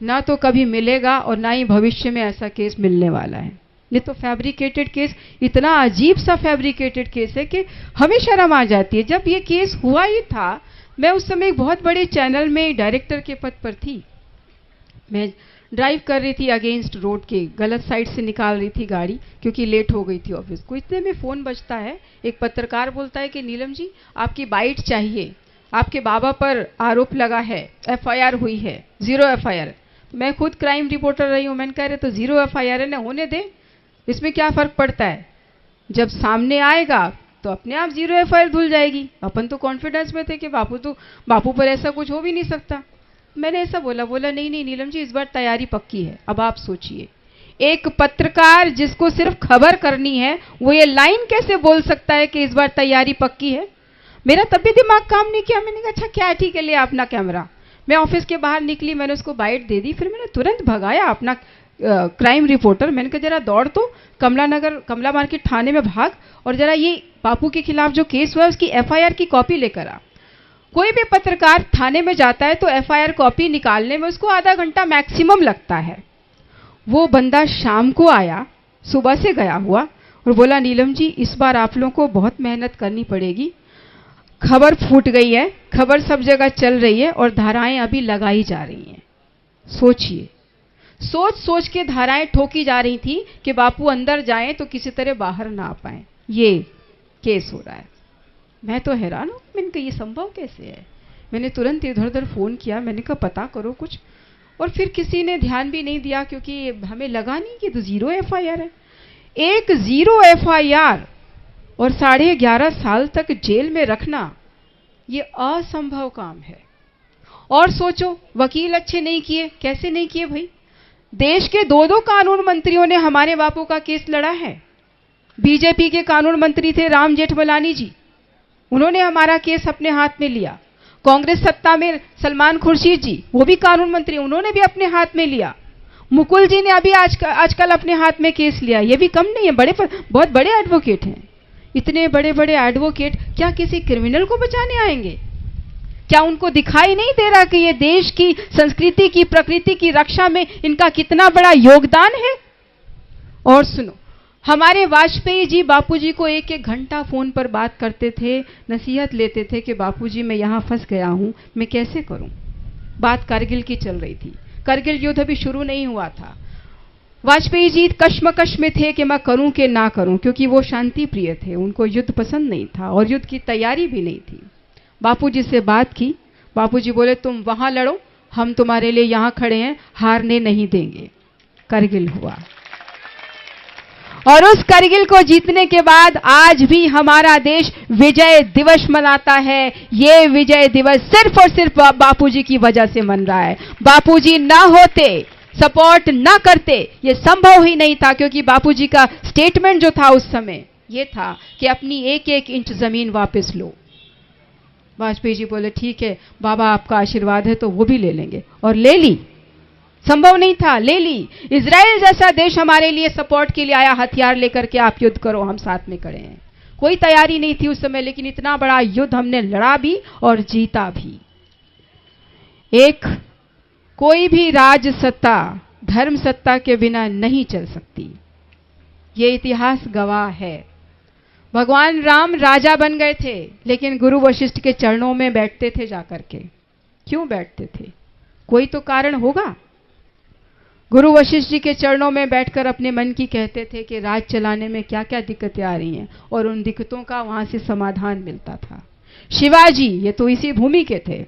ना तो कभी मिलेगा और ना ही भविष्य में ऐसा केस मिलने वाला है। ये तो फैब्रिकेटेड केस, इतना अजीब सा फैब्रिकेटेड केस है कि हमें शर्म आ जाती है। जब ये केस हुआ ही था, मैं उस समय एक बहुत बड़े चैनल में डायरेक्टर के पद पर थी। मैं ड्राइव कर रही थी अगेंस्ट रोड के, गलत साइड से निकाल रही थी गाड़ी क्योंकि लेट हो गई थी ऑफिस को। इतने में फ़ोन बजता है, एक पत्रकार बोलता है कि नीलम जी आपकी बाइट चाहिए, आपके बाबा पर आरोप लगा है, एफआईआर हुई है, 0 एफआईआर। मैं खुद क्राइम रिपोर्टर रही हूँ, मैंने कह रहे तो 0 एफआईआर है ना, होने दे, इसमें क्या फ़र्क पड़ता है। जब सामने आएगा तो अपने आप 0 एफआईआर धुल जाएगी। अपन तो कॉन्फिडेंस में थे कि बापू पर ऐसा कुछ हो भी नहीं सकता। मैंने ऐसा बोला नहीं नहीं नीलम जी इस बार तैयारी पक्की है, अब आप सोचिए एक पत्रकार जिसको सिर्फ खबर करनी है, वो ये लाइन कैसे बोल सकता है कि इस बार तैयारी पक्की है? मेरा तब भी दिमाग काम नहीं किया। मैंने कहा अच्छा क्या है, ठीक है, ले अपना कैमरा। मैं ऑफिस के बाहर निकली, मैंने उसको बाइट दे दी, फिर मैंने तुरंत भगाया अपना क्राइम रिपोर्टर। मैंने कहा जरा दौड़ तो कमला मार्केट थाने में भाग और जरा ये बापू के खिलाफ जो केस हुआ है उसकी एफआईआर की कॉपी लेकर आ। कोई भी पत्रकार थाने में जाता है तो एफआईआर कॉपी निकालने में उसको आधा घंटा मैक्सिमम लगता है। वो बंदा शाम को आया, सुबह से गया हुआ, और बोला नीलम जी इस बार आप लोगों को बहुत मेहनत करनी पड़ेगी, खबर फूट गई है, खबर सब जगह चल रही है और धाराएं अभी लगाई जा रही हैं। सोचिए, सोच सोच के धाराएं ठोकी जा रही थी कि बापू अंदर जाएं तो किसी तरह बाहर ना आ पाए। ये केस हो रहा है। मैं तो हैरान हूं, मैंने कहा ये संभव कैसे है? मैंने तुरंत इधर उधर फोन किया, मैंने कहा पता करो कुछ, और फिर किसी ने ध्यान भी नहीं दिया क्योंकि हमें लगा नहीं कि तो 0 एफआईआर है। एक 0 एफआईआर और 11.5 साल तक जेल में रखना, ये असंभव काम है। और सोचो, वकील अच्छे नहीं किए, कैसे नहीं किए भाई? देश के 2 कानून मंत्रियों ने हमारे बापू का केस लड़ा है। बीजेपी के कानून मंत्री थे राम जेठमलानी जी, उन्होंने हमारा केस अपने हाथ में लिया। कांग्रेस सत्ता में सलमान खुर्शीद जी, वो भी कानून मंत्री, उन्होंने भी अपने हाथ में लिया। मुकुल जी ने अभी आजकल अपने हाथ में केस लिया। ये भी कम नहीं है, बहुत बड़े एडवोकेट हैं। इतने बड़े बड़े एडवोकेट क्या किसी क्रिमिनल को बचाने आएंगे? क्या उनको दिखाई नहीं दे रहा कि ये देश की संस्कृति की, प्रकृति की रक्षा में इनका कितना बड़ा योगदान है? और सुनो, हमारे वाजपेयी जी बापूजी को 1-1 घंटा फोन पर बात करते थे, नसीहत लेते थे कि बापूजी मैं यहां फंस गया हूं, मैं कैसे करूं? बात कारगिल की चल रही थी, करगिल युद्ध अभी शुरू नहीं हुआ था। वाजपेयी जी कश्मकश में थे कि मैं करूं कि ना करूं, क्योंकि वो शांति प्रिय थे, उनको युद्ध पसंद नहीं था और युद्ध की तैयारी भी नहीं थी। बापूजी से बात की, बापूजी बोले तुम वहां लड़ो, हम तुम्हारे लिए यहां खड़े हैं, हारने नहीं देंगे। करगिल हुआ और उस करगिल को जीतने के बाद आज भी हमारा देश विजय दिवस मनाता है। ये विजय दिवस सिर्फ और सिर्फ बापूजी की वजह से मन रहा है। बापूजी ना होते, सपोर्ट ना करते, ये संभव ही नहीं था, क्योंकि बापूजी का स्टेटमेंट जो था उस समय ये था कि अपनी 1-1 इंच जमीन वापस लो। वाजपेयी जी बोले ठीक है बाबा, आपका आशीर्वाद है तो वो भी ले लेंगे, और ले ली। संभव नहीं था, ले ली। इजराइल जैसा देश हमारे लिए सपोर्ट के लिए आया, हथियार लेकर के आप युद्ध करो, हम साथ में खड़े हैं। कोई तैयारी नहीं थी उस समय, लेकिन इतना बड़ा युद्ध हमने लड़ा भी और जीता भी। कोई भी राज सत्ता धर्म सत्ता के बिना नहीं चल सकती, ये इतिहास गवाह है। भगवान राम राजा बन गए थे, लेकिन गुरु वशिष्ठ के चरणों में बैठते थे जाकर के। क्यों बैठते थे? कोई तो कारण होगा। गुरु वशिष्ठ जी के चरणों में बैठकर अपने मन की कहते थे कि राज चलाने में क्या क्या दिक्कतें आ रही हैं, और उन दिक्कतों का वहां से समाधान मिलता था। शिवाजी ये तो इसी भूमि के थे,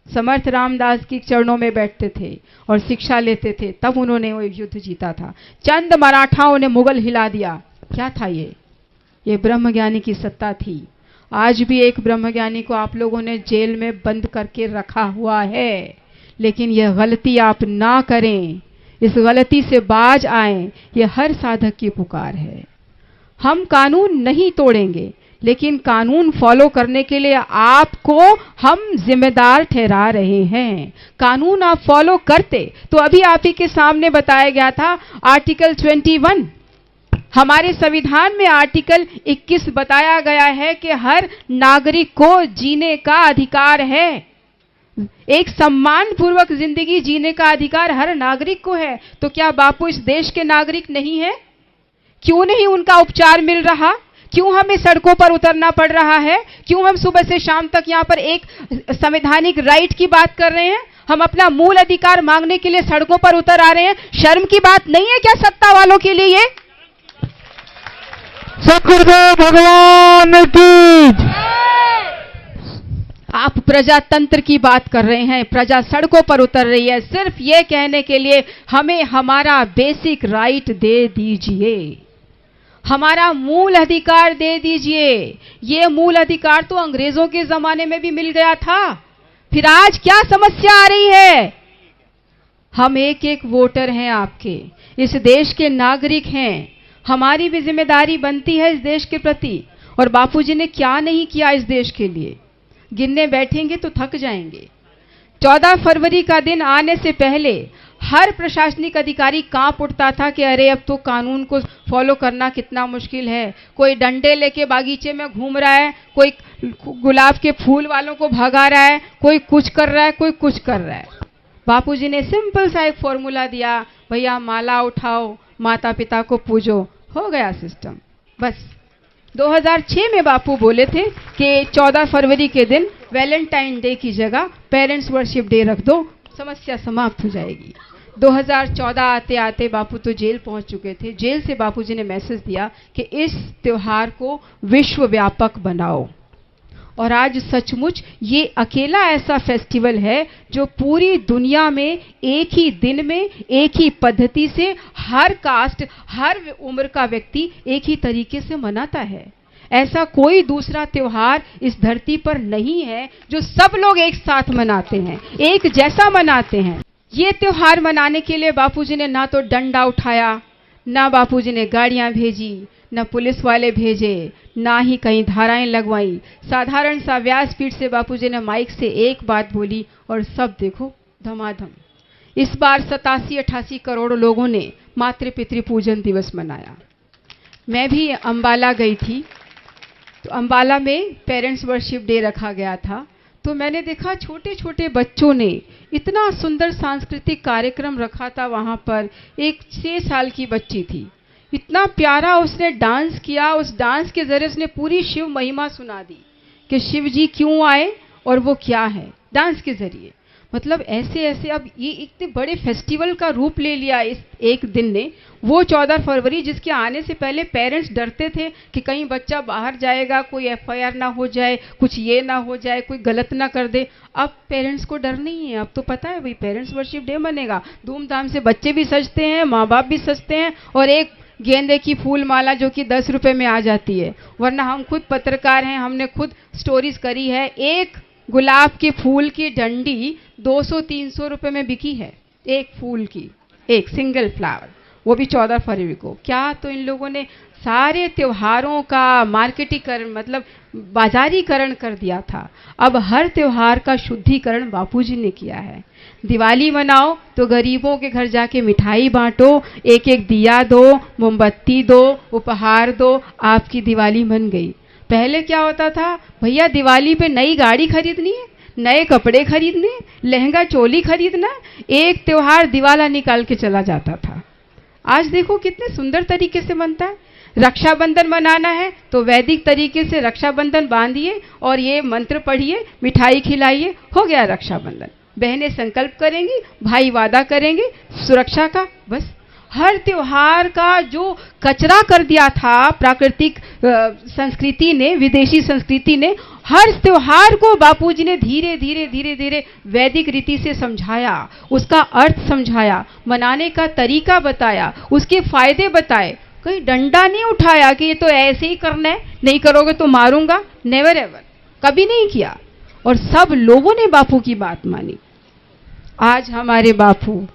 समर्थ रामदास के चरणों में बैठते थे और शिक्षा लेते थे, तब उन्होंने वो युद्ध जीता था। चंद मराठाओं ने मुगल हिला दिया। क्या था ये ब्रह्मज्ञानी की सत्ता थी। आज भी एक ब्रह्मज्ञानी को आप लोगों ने जेल में बंद करके रखा हुआ है, लेकिन यह गलती आप ना करें, इस गलती से बाज आएं, यह हर साधक की पुकार है। हम कानून नहीं तोड़ेंगे, लेकिन कानून फॉलो करने के लिए आपको हम जिम्मेदार ठहरा रहे हैं। कानून आप फॉलो करते तो अभी आप ही के सामने बताया गया था आर्टिकल 21, हमारे संविधान में आर्टिकल 21 बताया गया है कि हर नागरिक को जीने का अधिकार है। एक सम्मान पूर्वक जिंदगी जीने का अधिकार हर नागरिक को है। तो क्या बापू इस देश के नागरिक नहीं है? क्यों नहीं उनका उपचार मिल रहा? क्यों हमें सड़कों पर उतरना पड़ रहा है? क्यों हम सुबह से शाम तक यहां पर एक संवैधानिक राइट की बात कर रहे हैं? हम अपना मूल अधिकार मांगने के लिए सड़कों पर उतर आ रहे हैं। शर्म की बात नहीं है क्या सत्ता वालों के लिए? ये सतगुरुदेव भगवान की। आप प्रजातंत्र की बात कर रहे हैं, प्रजा सड़कों पर उतर रही है सिर्फ ये कहने के लिए हमें हमारा बेसिक राइट दे दीजिए, हमारा मूल अधिकार दे दीजिए। ये मूल अधिकार तो अंग्रेजों के जमाने में भी मिल गया था, फिर आज क्या समस्या आ रही है? हम एक एक वोटर हैं आपके, इस देश के नागरिक हैं। हमारी भी जिम्मेदारी बनती है इस देश के प्रति। और बापूजी ने क्या नहीं किया इस देश के लिए, गिनने बैठेंगे तो थक जाएंगे। 14 फरवरी का दिन आने से पहले हर प्रशासनिक अधिकारी कांप उठता था कि अरे अब तो कानून को फॉलो करना कितना मुश्किल है। कोई डंडे लेके बागीचे में घूम रहा है, कोई गुलाब के फूल वालों को भगा रहा है, कोई कुछ कर रहा है, कोई कुछ कर रहा है। बापूजी ने सिंपल सा एक फॉर्मूला दिया, भैया माला उठाओ, माता पिता को पूजो, हो गया सिस्टम। बस 2006 में बापू बोले थे कि 14 फरवरी के दिन वैलेंटाइन डे की जगह पेरेंट्स वर्शिप डे रख दो, समस्या समाप्त हो जाएगी। 2014 आते आते बापू तो जेल पहुंच चुके थे। जेल से बापूजी ने मैसेज दिया कि इस त्योहार को विश्व व्यापक बनाओ। और आज सचमुच ये अकेला ऐसा फेस्टिवल है जो पूरी दुनिया में एक ही दिन में एक ही पद्धति से हर कास्ट, हर उम्र का व्यक्ति एक ही तरीके से मनाता है। ऐसा कोई दूसरा त्योहार इस धरती पर नहीं है जो सब लोग एक साथ मनाते हैं, एक जैसा मनाते हैं। ये त्योहार मनाने के लिए बापूजी ने ना तो डंडा उठाया, ना बापूजी ने गाड़ियां भेजी, न पुलिस वाले भेजे, ना ही कहीं धाराएं लगवाई। साधारण सा व्यासपीठ से बापूजी ने माइक से एक बात बोली और सब देखो धमाधम। इस बार 87-88 करोड़ लोगों ने मातृ पितृ पूजन दिवस मनाया। मैं भी अंबाला गई थी, तो अंबाला में पेरेंट्स वर्शिप डे रखा गया था। तो मैंने देखा छोटे छोटे बच्चों ने इतना सुंदर सांस्कृतिक कार्यक्रम रखा था। वहाँ पर एक 6 साल की बच्ची थी, इतना प्यारा उसने डांस किया। उस डांस के जरिए उसने पूरी शिव महिमा सुना दी कि शिव जी क्यों आए और वो क्या है, डांस के जरिए। मतलब ऐसे ऐसे अब ये इतने बड़े फेस्टिवल का रूप ले लिया इस एक दिन ने। वो 14 फरवरी जिसके आने से पहले पेरेंट्स डरते थे कि कहीं बच्चा बाहर जाएगा, कोई FIR ना हो जाए, कुछ ये ना हो जाए, कोई गलत ना कर दे। अब पेरेंट्स को डर नहीं है, अब तो पता है भाई पेरेंट्स वर्शिप डे मनेगा, धूमधाम से बच्चे भी सजते हैं, माँ बाप भी सजते हैं। और एक गेंदे की फूल माला जो कि 10 रुपए में आ जाती है, वरना हम खुद पत्रकार हैं, हमने खुद स्टोरीज करी है। एक गुलाब के फूल की डंडी 200-300 रुपए में बिकी है, एक फूल की, एक सिंगल फ्लावर, वो भी 14 फरवरी को। क्या तो इन लोगों ने सारे त्योहारों का मार्केटिंग मतलब बाजारीकरण कर दिया था। अब हर त्योहार का शुद्धिकरण बापूजी ने किया है। दिवाली मनाओ तो गरीबों के घर जाके मिठाई बांटो, एक एक दिया दो, मोमबत्ती दो, उपहार दो, आपकी दिवाली बन गई। पहले क्या होता था, भैया दिवाली पे नई गाड़ी खरीदनी है, नए कपड़े खरीदने, लहंगा चोली खरीदना, एक त्योहार दिवाला निकाल के चला जाता था। आज देखो कितने सुंदर तरीके से बनता है। रक्षाबंधन मनाना है तो वैदिक तरीके से रक्षाबंधन बांधिए और ये मंत्र पढ़िए, मिठाई खिलाइए, हो गया रक्षाबंधन। बहनें संकल्प करेंगी, भाई वादा करेंगे सुरक्षा का। बस हर त्योहार का जो कचरा कर दिया था प्राकृतिक संस्कृति ने, विदेशी संस्कृति ने, हर त्योहार को बापूजी ने धीरे धीरे धीरे धीरे वैदिक रीति से समझाया, उसका अर्थ समझाया, मनाने का तरीका बताया, उसके फायदे बताए। कोई डंडा नहीं उठाया कि ये तो ऐसे ही करना है, नहीं करोगे तो मारूंगा, नेवर एवर, कभी नहीं किया। और सब लोगों ने बापू की बात मानी। आज हमारे बापू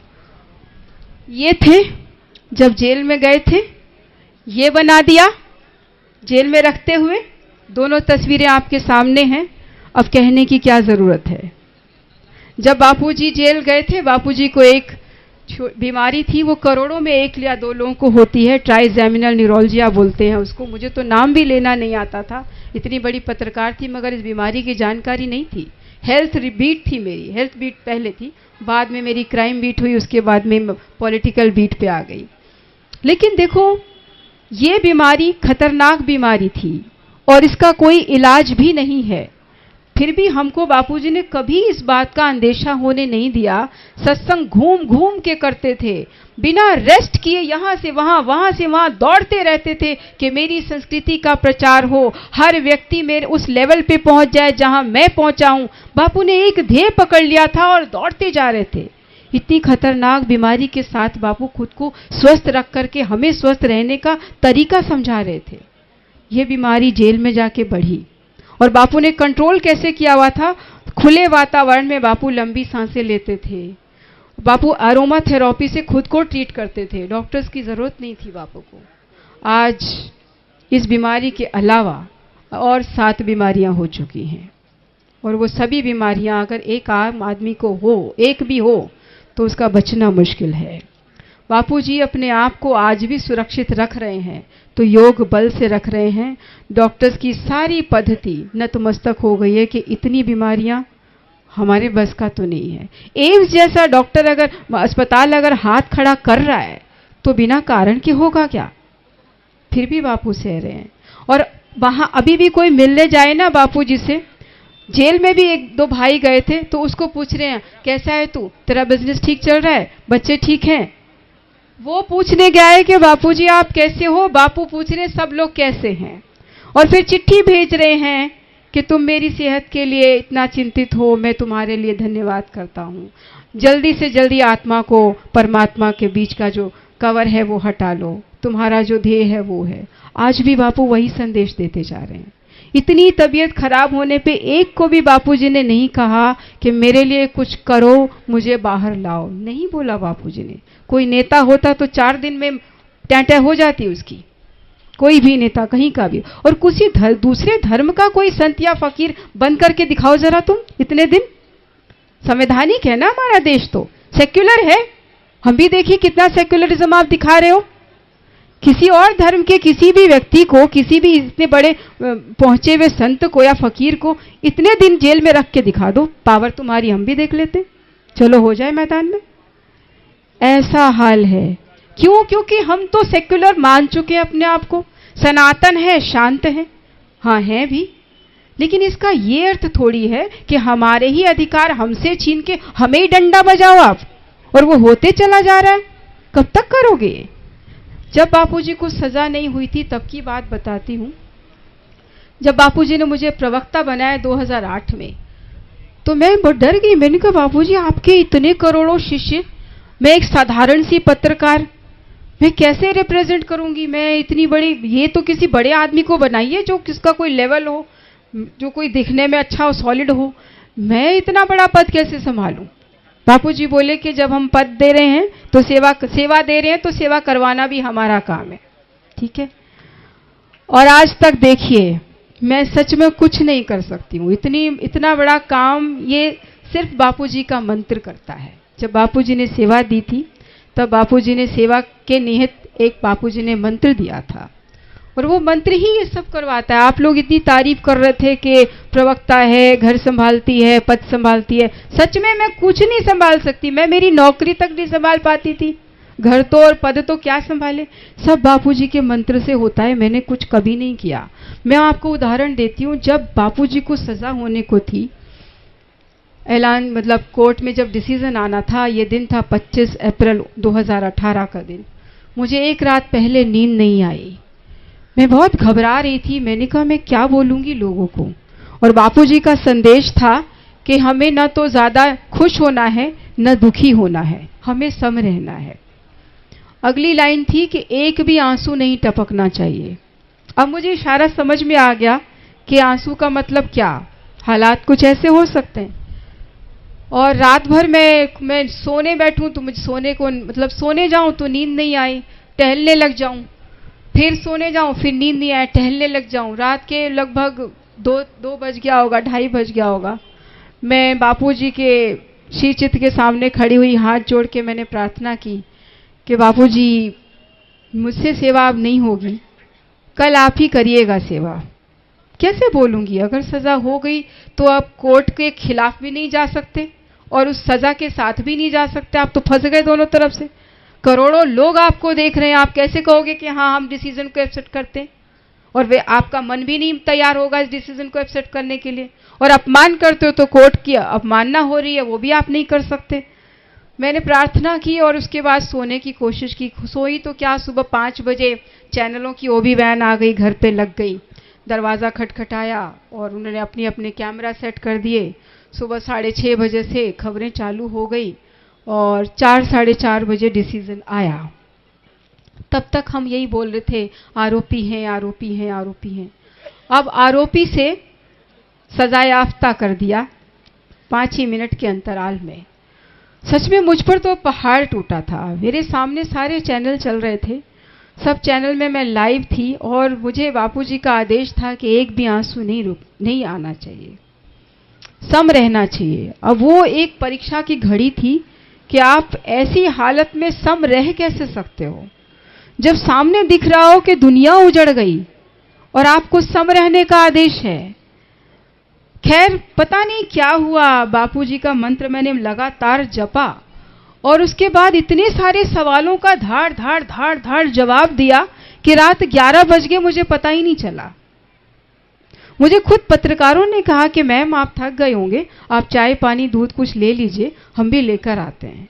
ये थे जब जेल में गए थे, ये बना दिया जेल में रखते हुए। दोनों तस्वीरें आपके सामने हैं, अब कहने की क्या जरूरत है। जब बापूजी जेल गए थे, बापूजी को एक बीमारी थी, वो करोड़ों में 1 या 2 लोगों को होती है, ट्राइजेमिनल न्यूरोलजिया बोलते हैं उसको। मुझे तो नाम भी लेना नहीं आता था, इतनी बड़ी पत्रकार थी मगर इस बीमारी की जानकारी नहीं थी। हेल्थ बीट थी मेरी, हेल्थ बीट पहले थी, बाद में मेरी क्राइम बीट हुई, उसके बाद में पॉलिटिकल बीट पे आ गई। लेकिन देखो ये बीमारी खतरनाक बीमारी थी और इसका कोई इलाज भी नहीं है। फिर भी हमको बापूजी ने कभी इस बात का अंदेशा होने नहीं दिया। सत्संग घूम घूम के करते थे, बिना रेस्ट किए, यहाँ से वहाँ, वहाँ से वहाँ दौड़ते रहते थे कि मेरी संस्कृति का प्रचार हो, हर व्यक्ति मेरे उस लेवल पे पहुँच जाए जहाँ मैं पहुँचा हूँ। बापू ने एक ध्येय पकड़ लिया था और दौड़ते जा रहे थे। इतनी खतरनाक बीमारी के साथ बापू खुद को स्वस्थ रख करके हमें स्वस्थ रहने का तरीका समझा रहे थे। ये बीमारी जेल में जाके बढ़ी और बापू ने कंट्रोल कैसे किया हुआ था। खुले वातावरण में बापू लंबी सांसें लेते थे, बापू अरोमा थेरेपी से खुद को ट्रीट करते थे, डॉक्टर्स की ज़रूरत नहीं थी बापू को। आज इस बीमारी के अलावा और 7 बीमारियां हो चुकी हैं, और वो सभी बीमारियां अगर एक आम आदमी को हो, एक भी हो, तो उसका बचना मुश्किल है। बापूजी अपने आप को आज भी सुरक्षित रख रहे हैं, तो योग बल से रख रहे हैं। डॉक्टर्स की सारी पद्धति नतमस्तक हो गई है कि इतनी बीमारियां हमारे बस का तो नहीं है। एम्स जैसा डॉक्टर अगर अस्पताल अगर हाथ खड़ा कर रहा है तो बिना कारण के होगा क्या? फिर भी बापू सह रहे हैं। और वहां अभी भी कोई मिलने जाए ना बापू जी से, जेल में भी 1-2 भाई गए थे तो उसको पूछ रहे हैं कैसा है तू, तेरा बिजनेस ठीक चल रहा है, बच्चे ठीक हैं? वो पूछने गया है कि बापूजी आप कैसे हो, बापू पूछ रहे सब लोग कैसे हैं, और फिर चिट्ठी भेज रहे हैं कि तुम मेरी सेहत के लिए इतना चिंतित हो, मैं तुम्हारे लिए धन्यवाद करता हूँ। जल्दी से जल्दी आत्मा को परमात्मा के बीच का जो कवर है वो हटा लो, तुम्हारा जो ध्येय है वो है। आज भी बापू वही संदेश देते जा रहे हैं। इतनी तबीयत खराब होने पे एक को भी बापूजी ने नहीं कहा कि मेरे लिए कुछ करो, मुझे बाहर लाओ, नहीं बोला बापूजी ने। कोई नेता होता तो 4 दिन में टैंटै हो जाती उसकी, कोई भी नेता कहीं का भी। और किसी दूसरे धर्म का कोई संत या फकीर बन करके दिखाओ जरा तुम इतने दिन। संवैधानिक है ना हमारा देश, तो सेक्युलर है। हम भी देखिए कितना सेक्युलरिज्म आप दिखा रहे हो। किसी और धर्म के किसी भी व्यक्ति को, किसी भी इतने बड़े पहुंचे हुए संत को या फकीर को इतने दिन जेल में रख के दिखा दो, पावर तुम्हारी हम भी देख लेते, चलो हो जाए मैदान में। ऐसा हाल है। क्यों? क्योंकि हम तो सेक्युलर मान चुके हैं अपने आप को, सनातन है, शांत है। हाँ है भी, लेकिन इसका ये अर्थ थोड़ी है कि हमारे ही अधिकार हमसे छीन के हमें ही डंडा बजाओ आप, और वो होते चला जा रहा है। कब तक करोगे? जब बापूजी को सजा नहीं हुई थी तब की बात बताती हूं। जब बापूजी ने मुझे प्रवक्ता बनाया 2008 में, तो मैं बहुत डर गई। मैंने कहा बापूजी आपके इतने करोड़ों शिष्य, मैं एक साधारण सी पत्रकार, मैं कैसे रिप्रेजेंट करूंगी? मैं इतनी बड़ी, ये तो किसी बड़े आदमी को बनाइए जो किसका कोई लेवल हो, जो कोई दिखने में अच्छा हो, सॉलिड हो। मैं इतना बड़ा पद कैसे संभालूं? बापूजी बोले कि जब हम पद दे रहे हैं तो सेवा दे रहे हैं तो सेवा करवाना भी हमारा काम है, ठीक है। और आज तक देखिए मैं सच में कुछ नहीं कर सकती हूँ। इतना बड़ा काम ये सिर्फ बापूजी का मंत्र करता है। जब बापूजी ने सेवा दी थी तब बापूजी ने सेवा के निहित एक बापूजी ने मंत्र दिया था, और वो मंत्र ही ये सब करवाता है। आप लोग इतनी तारीफ कर रहे थे कि प्रवक्ता है, घर संभालती है, पद संभालती है। सच में मैं कुछ नहीं संभाल सकती, मैं मेरी नौकरी तक नहीं संभाल पाती थी, घर तो और पद तो क्या संभाले। सब बापूजी के मंत्र से होता है, मैंने कुछ कभी नहीं किया। मैं आपको उदाहरण देती हूँ। जब बापूजी को सजा होने को थी, ऐलान मतलब कोर्ट में जब डिसीजन आना था, ये दिन था 25 अप्रैल 2018 का दिन। मुझे एक रात पहले नींद नहीं आई, मैं बहुत घबरा रही थी। मैंने कहा मैं क्या बोलूंगी लोगों को। और बापूजी का संदेश था कि हमें न तो ज़्यादा खुश होना है न दुखी होना है, हमें सम रहना है। अगली लाइन थी कि एक भी आंसू नहीं टपकना चाहिए। अब मुझे इशारा समझ में आ गया कि आंसू का मतलब क्या, हालात कुछ ऐसे हो सकते हैं। और रात भर मैं सोने बैठूं तो मुझे सोने को मतलब सोने जाऊं तो नींद नहीं आई, टहलने लग जाऊं, फिर सोने जाऊं, फिर नींद नहीं आए, टहलने लग जाऊं। रात के लगभग 2 बज गया होगा, 2:30 बज गया होगा। मैं बापूजी के श्री चित्र के सामने खड़ी हुई हाथ जोड़ के मैंने प्रार्थना की कि बापूजी मुझसे सेवा अब नहीं होगी, कल आप ही करिएगा सेवा। कैसे बोलूंगी? अगर सजा हो गई तो आप कोर्ट के खिलाफ भी नहीं जा सकते और उस सजा के साथ भी नहीं जा सकते, आप तो फंस गए दोनों तरफ से। करोड़ों लोग आपको देख रहे हैं, आप कैसे कहोगे कि हाँ हम डिसीजन को एक्सेप्ट करते हैं? और वे आपका मन भी नहीं तैयार होगा इस डिसीजन को एक्सेप्ट करने के लिए। और अपमान करते हो तो कोर्ट की अपमानना हो रही है, वो भी आप नहीं कर सकते। मैंने प्रार्थना की और उसके बाद सोने की कोशिश की। सोई तो क्या, सुबह 5 बजे चैनलों की ओबी वैन आ गई, घर पे लग गई। दरवाज़ा खटखटाया और उन्होंने अपने अपने कैमरा सेट कर दिए। सुबह 6:30 बजे से खबरें चालू हो गई और 4 साढ़े 4 बजे डिसीजन आया। तब तक हम यही बोल रहे थे आरोपी हैं, आरोपी हैं, आरोपी हैं। अब आरोपी से सजा याफ्ता कर दिया 5 ही मिनट के अंतराल में। सच में मुझ पर तो पहाड़ टूटा था। मेरे सामने सारे चैनल चल रहे थे, सब चैनल में मैं लाइव थी और मुझे बापूजी का आदेश था कि एक भी आंसू नहीं आना चाहिए, सम रहना चाहिए। अब वो एक परीक्षा की घड़ी थी कि आप ऐसी हालत में सम रह कैसे सकते हो जब सामने दिख रहा हो कि दुनिया उजड़ गई और आपको सम रहने का आदेश है। खैर पता नहीं क्या हुआ, बापूजी का मंत्र मैंने लगातार जपा और उसके बाद इतने सारे सवालों का धाड़ धाड़ धाड़ धाड़ जवाब दिया कि रात 11 बज गए, मुझे पता ही नहीं चला। मुझे खुद पत्रकारों ने कहा कि मैम आप थक गए होंगे, आप चाय पानी दूध कुछ ले लीजिए, हम भी लेकर आते हैं।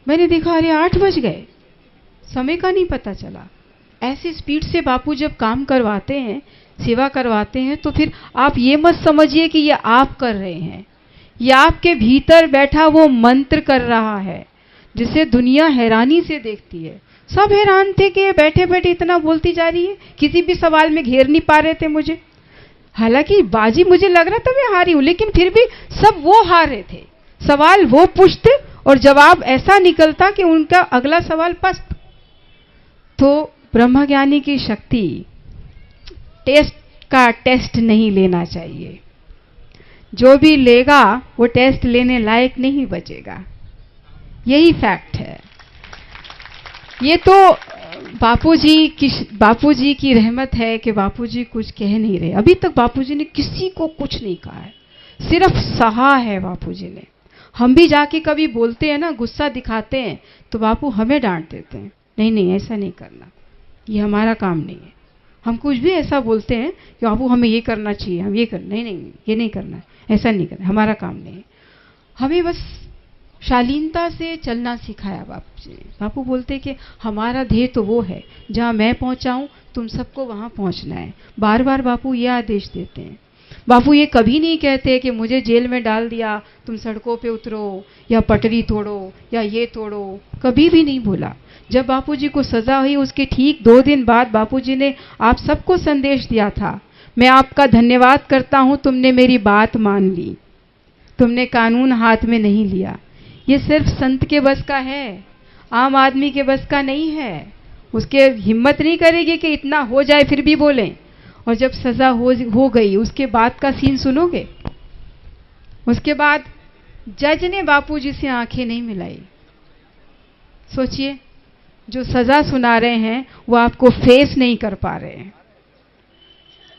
मैंने देखा अरे 8 बज गए, समय का नहीं पता चला। ऐसी स्पीड से बापू जब काम करवाते हैं, सेवा करवाते हैं, तो फिर आप ये मत समझिए कि ये आप कर रहे हैं, ये आपके भीतर बैठा वो मंत्र कर रहा है जिसे दुनिया हैरानी से देखती है। सब हैरान थे कि ये बैठे बैठे इतना बोलती जा रही है, किसी भी सवाल में घेर नहीं पा रहे थे मुझे। हालांकि बाजी मुझे लग रहा था मैं हारी हूं, लेकिन फिर भी सब वो हार रहे थे। सवाल वो पूछते और जवाब ऐसा निकलता कि उनका अगला सवाल पस्त। तो ब्रह्मज्ञानी की शक्ति टेस्ट नहीं लेना चाहिए। जो भी लेगा वो टेस्ट लेने लायक नहीं बचेगा, यही फैक्ट है। ये तो बापूजी की रहमत है कि बापूजी कुछ कह नहीं रहे। अभी तक बापूजी ने किसी को कुछ नहीं कहा है, सिर्फ सहा है बापूजी ने। हम भी जाके कभी बोलते हैं ना, गुस्सा दिखाते हैं, तो बापू हमें डांट देते हैं, नहीं नहीं ऐसा नहीं करना, ये हमारा काम नहीं है। हम कुछ भी ऐसा बोलते हैं कि बापू हमें ये करना चाहिए, हम ये कर, नहीं नहीं ये नहीं करना, ऐसा नहीं करना, हमारा काम नहीं है। हमें बस शालीनता से चलना सिखाया बापू जी ने। बापू बोलते कि हमारा ध्येय तो वो है, जहाँ मैं पहुँचाऊँ तुम सबको वहाँ पहुँचना है। बार बार बापू ये आदेश देते हैं। बापू ये कभी नहीं कहते कि मुझे जेल में डाल दिया, तुम सड़कों पे उतरो या पटरी तोड़ो या ये तोड़ो, कभी भी नहीं बोला। जब बापूजी को सजा हुई उसके ठीक 2 दिन बाद बापूजी ने आप सबको संदेश दिया था, मैं आपका धन्यवाद करता हूँ, तुमने मेरी बात मान ली, तुमने कानून हाथ में नहीं लिया। ये सिर्फ संत के बस का है, आम आदमी के बस का नहीं है। उसके हिम्मत नहीं करेगी कि इतना हो जाए फिर भी बोलें। और जब सजा हो गई उसके बाद का सीन सुनोगे। उसके बाद जज ने बापूजी से आंखें नहीं मिलाई। सोचिए, जो सजा सुना रहे हैं वो आपको फेस नहीं कर पा रहे हैं,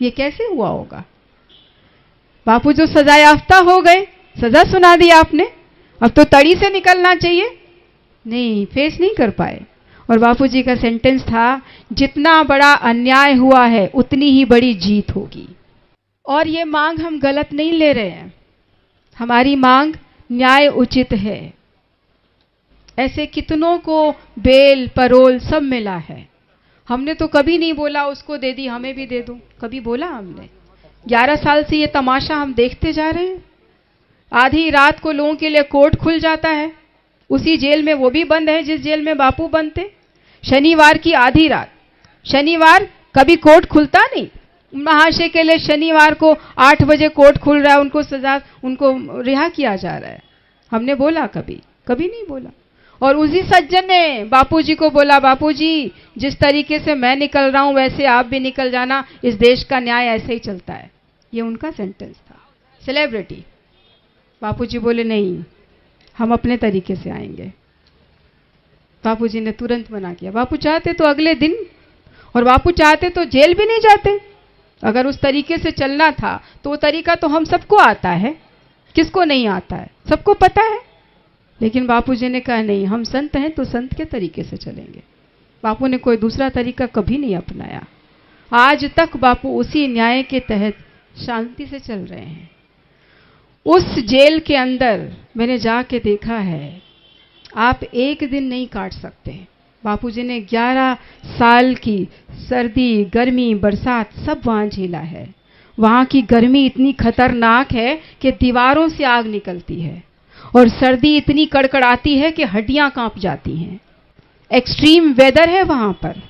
ये कैसे हुआ होगा? बापू जो सजा याफ्ता हो गए, सजा सुना दी आपने, अब तो तड़ी से निकलना चाहिए, नहीं, फेस नहीं कर पाए। और बापूजी का सेंटेंस था, जितना बड़ा अन्याय हुआ है उतनी ही बड़ी जीत होगी। और ये मांग हम गलत नहीं ले रहे हैं, हमारी मांग न्याय उचित है। ऐसे कितनों को बेल परोल सब मिला है, हमने तो कभी नहीं बोला उसको दे दी हमें भी दे दो, कभी बोला हमने? 11 साल से ये तमाशा हम देखते जा रहे हैं। आधी रात को लोगों के लिए कोर्ट खुल जाता है, उसी जेल में वो भी बंद है जिस जेल में बापू बंद थे। शनिवार की आधी रात, शनिवार कभी कोर्ट खुलता नहीं, महाशय के लिए शनिवार को 8 बजे कोर्ट खुल रहा है, उनको सजा, उनको रिहा किया जा रहा है। हमने बोला? कभी कभी नहीं बोला। और उसी सज्जन ने बापूजी को बोला, बापूजी जिस तरीके से मैं निकल रहा हूं वैसे आप भी निकल जाना, इस देश का न्याय ऐसे ही चलता है। ये उनका सेंटेंस था। सेलिब्रिटी बापूजी बोले नहीं, हम अपने तरीके से आएंगे। बापूजी ने तुरंत मना किया। बापू चाहते तो अगले दिन, और बापू चाहते तो जेल भी नहीं जाते। अगर उस तरीके से चलना था तो वो तरीका तो हम सबको आता है, किसको नहीं आता है, सबको पता है। लेकिन बापूजी ने कहा नहीं, हम संत हैं तो संत के तरीके से चलेंगे। बापू ने कोई दूसरा तरीका कभी नहीं अपनाया। आज तक बापू उसी न्याय के तहत शांति से चल रहे हैं। उस जेल के अंदर मैंने जाके देखा है, आप एक दिन नहीं काट सकते। बापूजी ने 11 साल की सर्दी, गर्मी, बरसात सब वहाँ झेला है। वहाँ की गर्मी इतनी खतरनाक है कि दीवारों से आग निकलती है, और सर्दी इतनी कड़कड़ाती है कि हड्डियां कांप जाती हैं। एक्सट्रीम वेदर है वहाँ पर।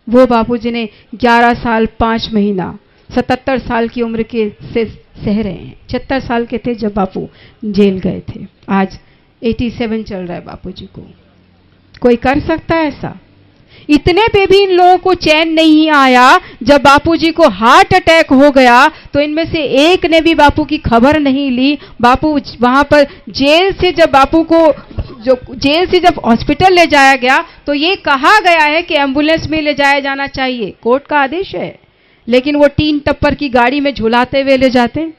वो बापूजी ने 11 साल 5 महीना 77 साल की उम्र के से सह रहे हैं। 76 साल के थे जब बापू जेल गए थे। आज 87 चल रहा है बापूजी को। कोई कर सकता है ऐसा? इतने पे भी इन लोगों को चैन नहीं आया। जब बापूजी को हार्ट अटैक हो गया तो इनमें से एक ने भी बापू की खबर नहीं ली। बापू वहां पर जेल से जब बापू को जेल से जब हॉस्पिटल ले जाया गया तो ये कहा गया है कि एम्बुलेंस में ले जाया जाना चाहिए, कोर्ट का आदेश है, लेकिन वो 3 टप्पर की गाड़ी में झुलाते हुए ले जाते हैं।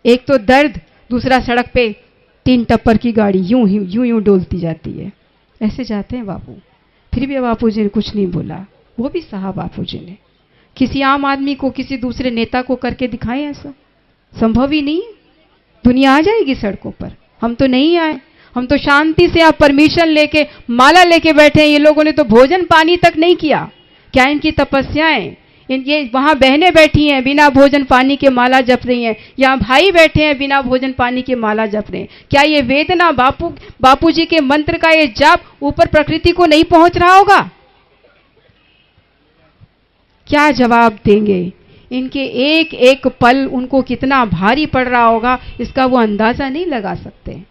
एक तो दर्द, दूसरा सड़क पे 3 टप्पर की गाड़ी यूं डोलती जाती है। ऐसे जाते हैं बापू। फिर भी बापूजी ने कुछ नहीं बोला, वो भी सहा बापूजी ने। किसी आम आदमी को, किसी दूसरे नेता को करके दिखाएं ऐसा? संभव ही नहीं। दुनिया आ जाएगी सड़कों पर। हम तो नहीं आए, हम तो शांति से आप परमिशन लेके माला लेके बैठे हैं। ये लोगों ने तो भोजन पानी तक नहीं किया। क्या इनकी तपस्याएं? ये वहां बहनें बैठी हैं बिना भोजन पानी के माला जप रही हैं, यहाँ भाई बैठे हैं बिना भोजन पानी के माला जप रहे हैं। क्या ये वेदना, बापूजी के मंत्र का ये जाप ऊपर प्रकृति को नहीं पहुंच रहा होगा? क्या जवाब देंगे? इनके एक एक पल उनको कितना भारी पड़ रहा होगा, इसका वो अंदाजा नहीं लगा सकते।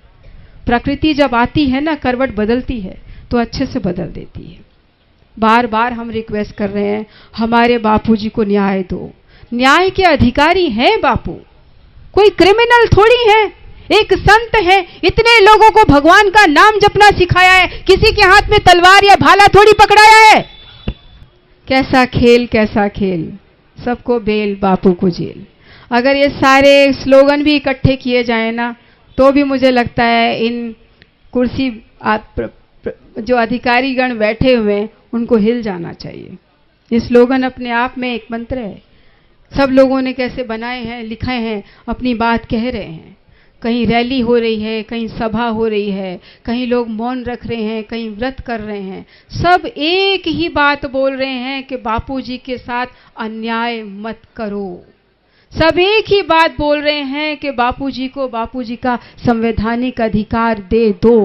प्रकृति जब आती है ना, करवट बदलती है तो अच्छे से बदल देती है। बार बार हम रिक्वेस्ट कर रहे हैं, हमारे बापूजी को न्याय दो। न्याय के अधिकारी हैं बापू, कोई क्रिमिनल थोड़ी है। एक संत है, इतने लोगों को भगवान का नाम जपना सिखाया है, किसी के हाथ में तलवार या भाला थोड़ी पकड़ाया है। कैसा खेल, कैसा खेल, सबको बेल बापू को जेल। अगर ये सारे स्लोगन भी इकट्ठे किए जाए ना, तो भी मुझे लगता है इन कुर्सी जो अधिकारीगण बैठे हुए हैं उनको हिल जाना चाहिए। ये स्लोगन अपने आप में एक मंत्र है। सब लोगों ने कैसे बनाए हैं, लिखे हैं, अपनी बात कह रहे हैं। कहीं रैली हो रही है, कहीं सभा हो रही है, कहीं लोग मौन रख रहे हैं, कहीं व्रत कर रहे हैं। सब एक ही बात बोल रहे हैं कि बापूजी के साथ अन्याय मत करो। सब एक ही बात बोल रहे हैं कि बापूजी को बापूजी का संवैधानिक अधिकार दे दो।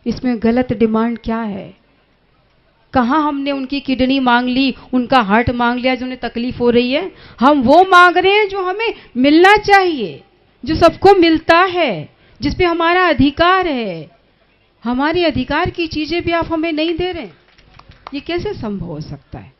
इसमें गलत डिमांड क्या है? कहाँ हमने उनकी किडनी मांग ली, उनका हार्ट मांग लिया जो उन्हें तकलीफ हो रही है? हम वो मांग रहे हैं जो हमें मिलना चाहिए, जो सबको मिलता है, जिस पे हमारा अधिकार है। हमारे अधिकार की चीजें भी आप हमें नहीं दे रहे। ये कैसे संभव हो सकता है?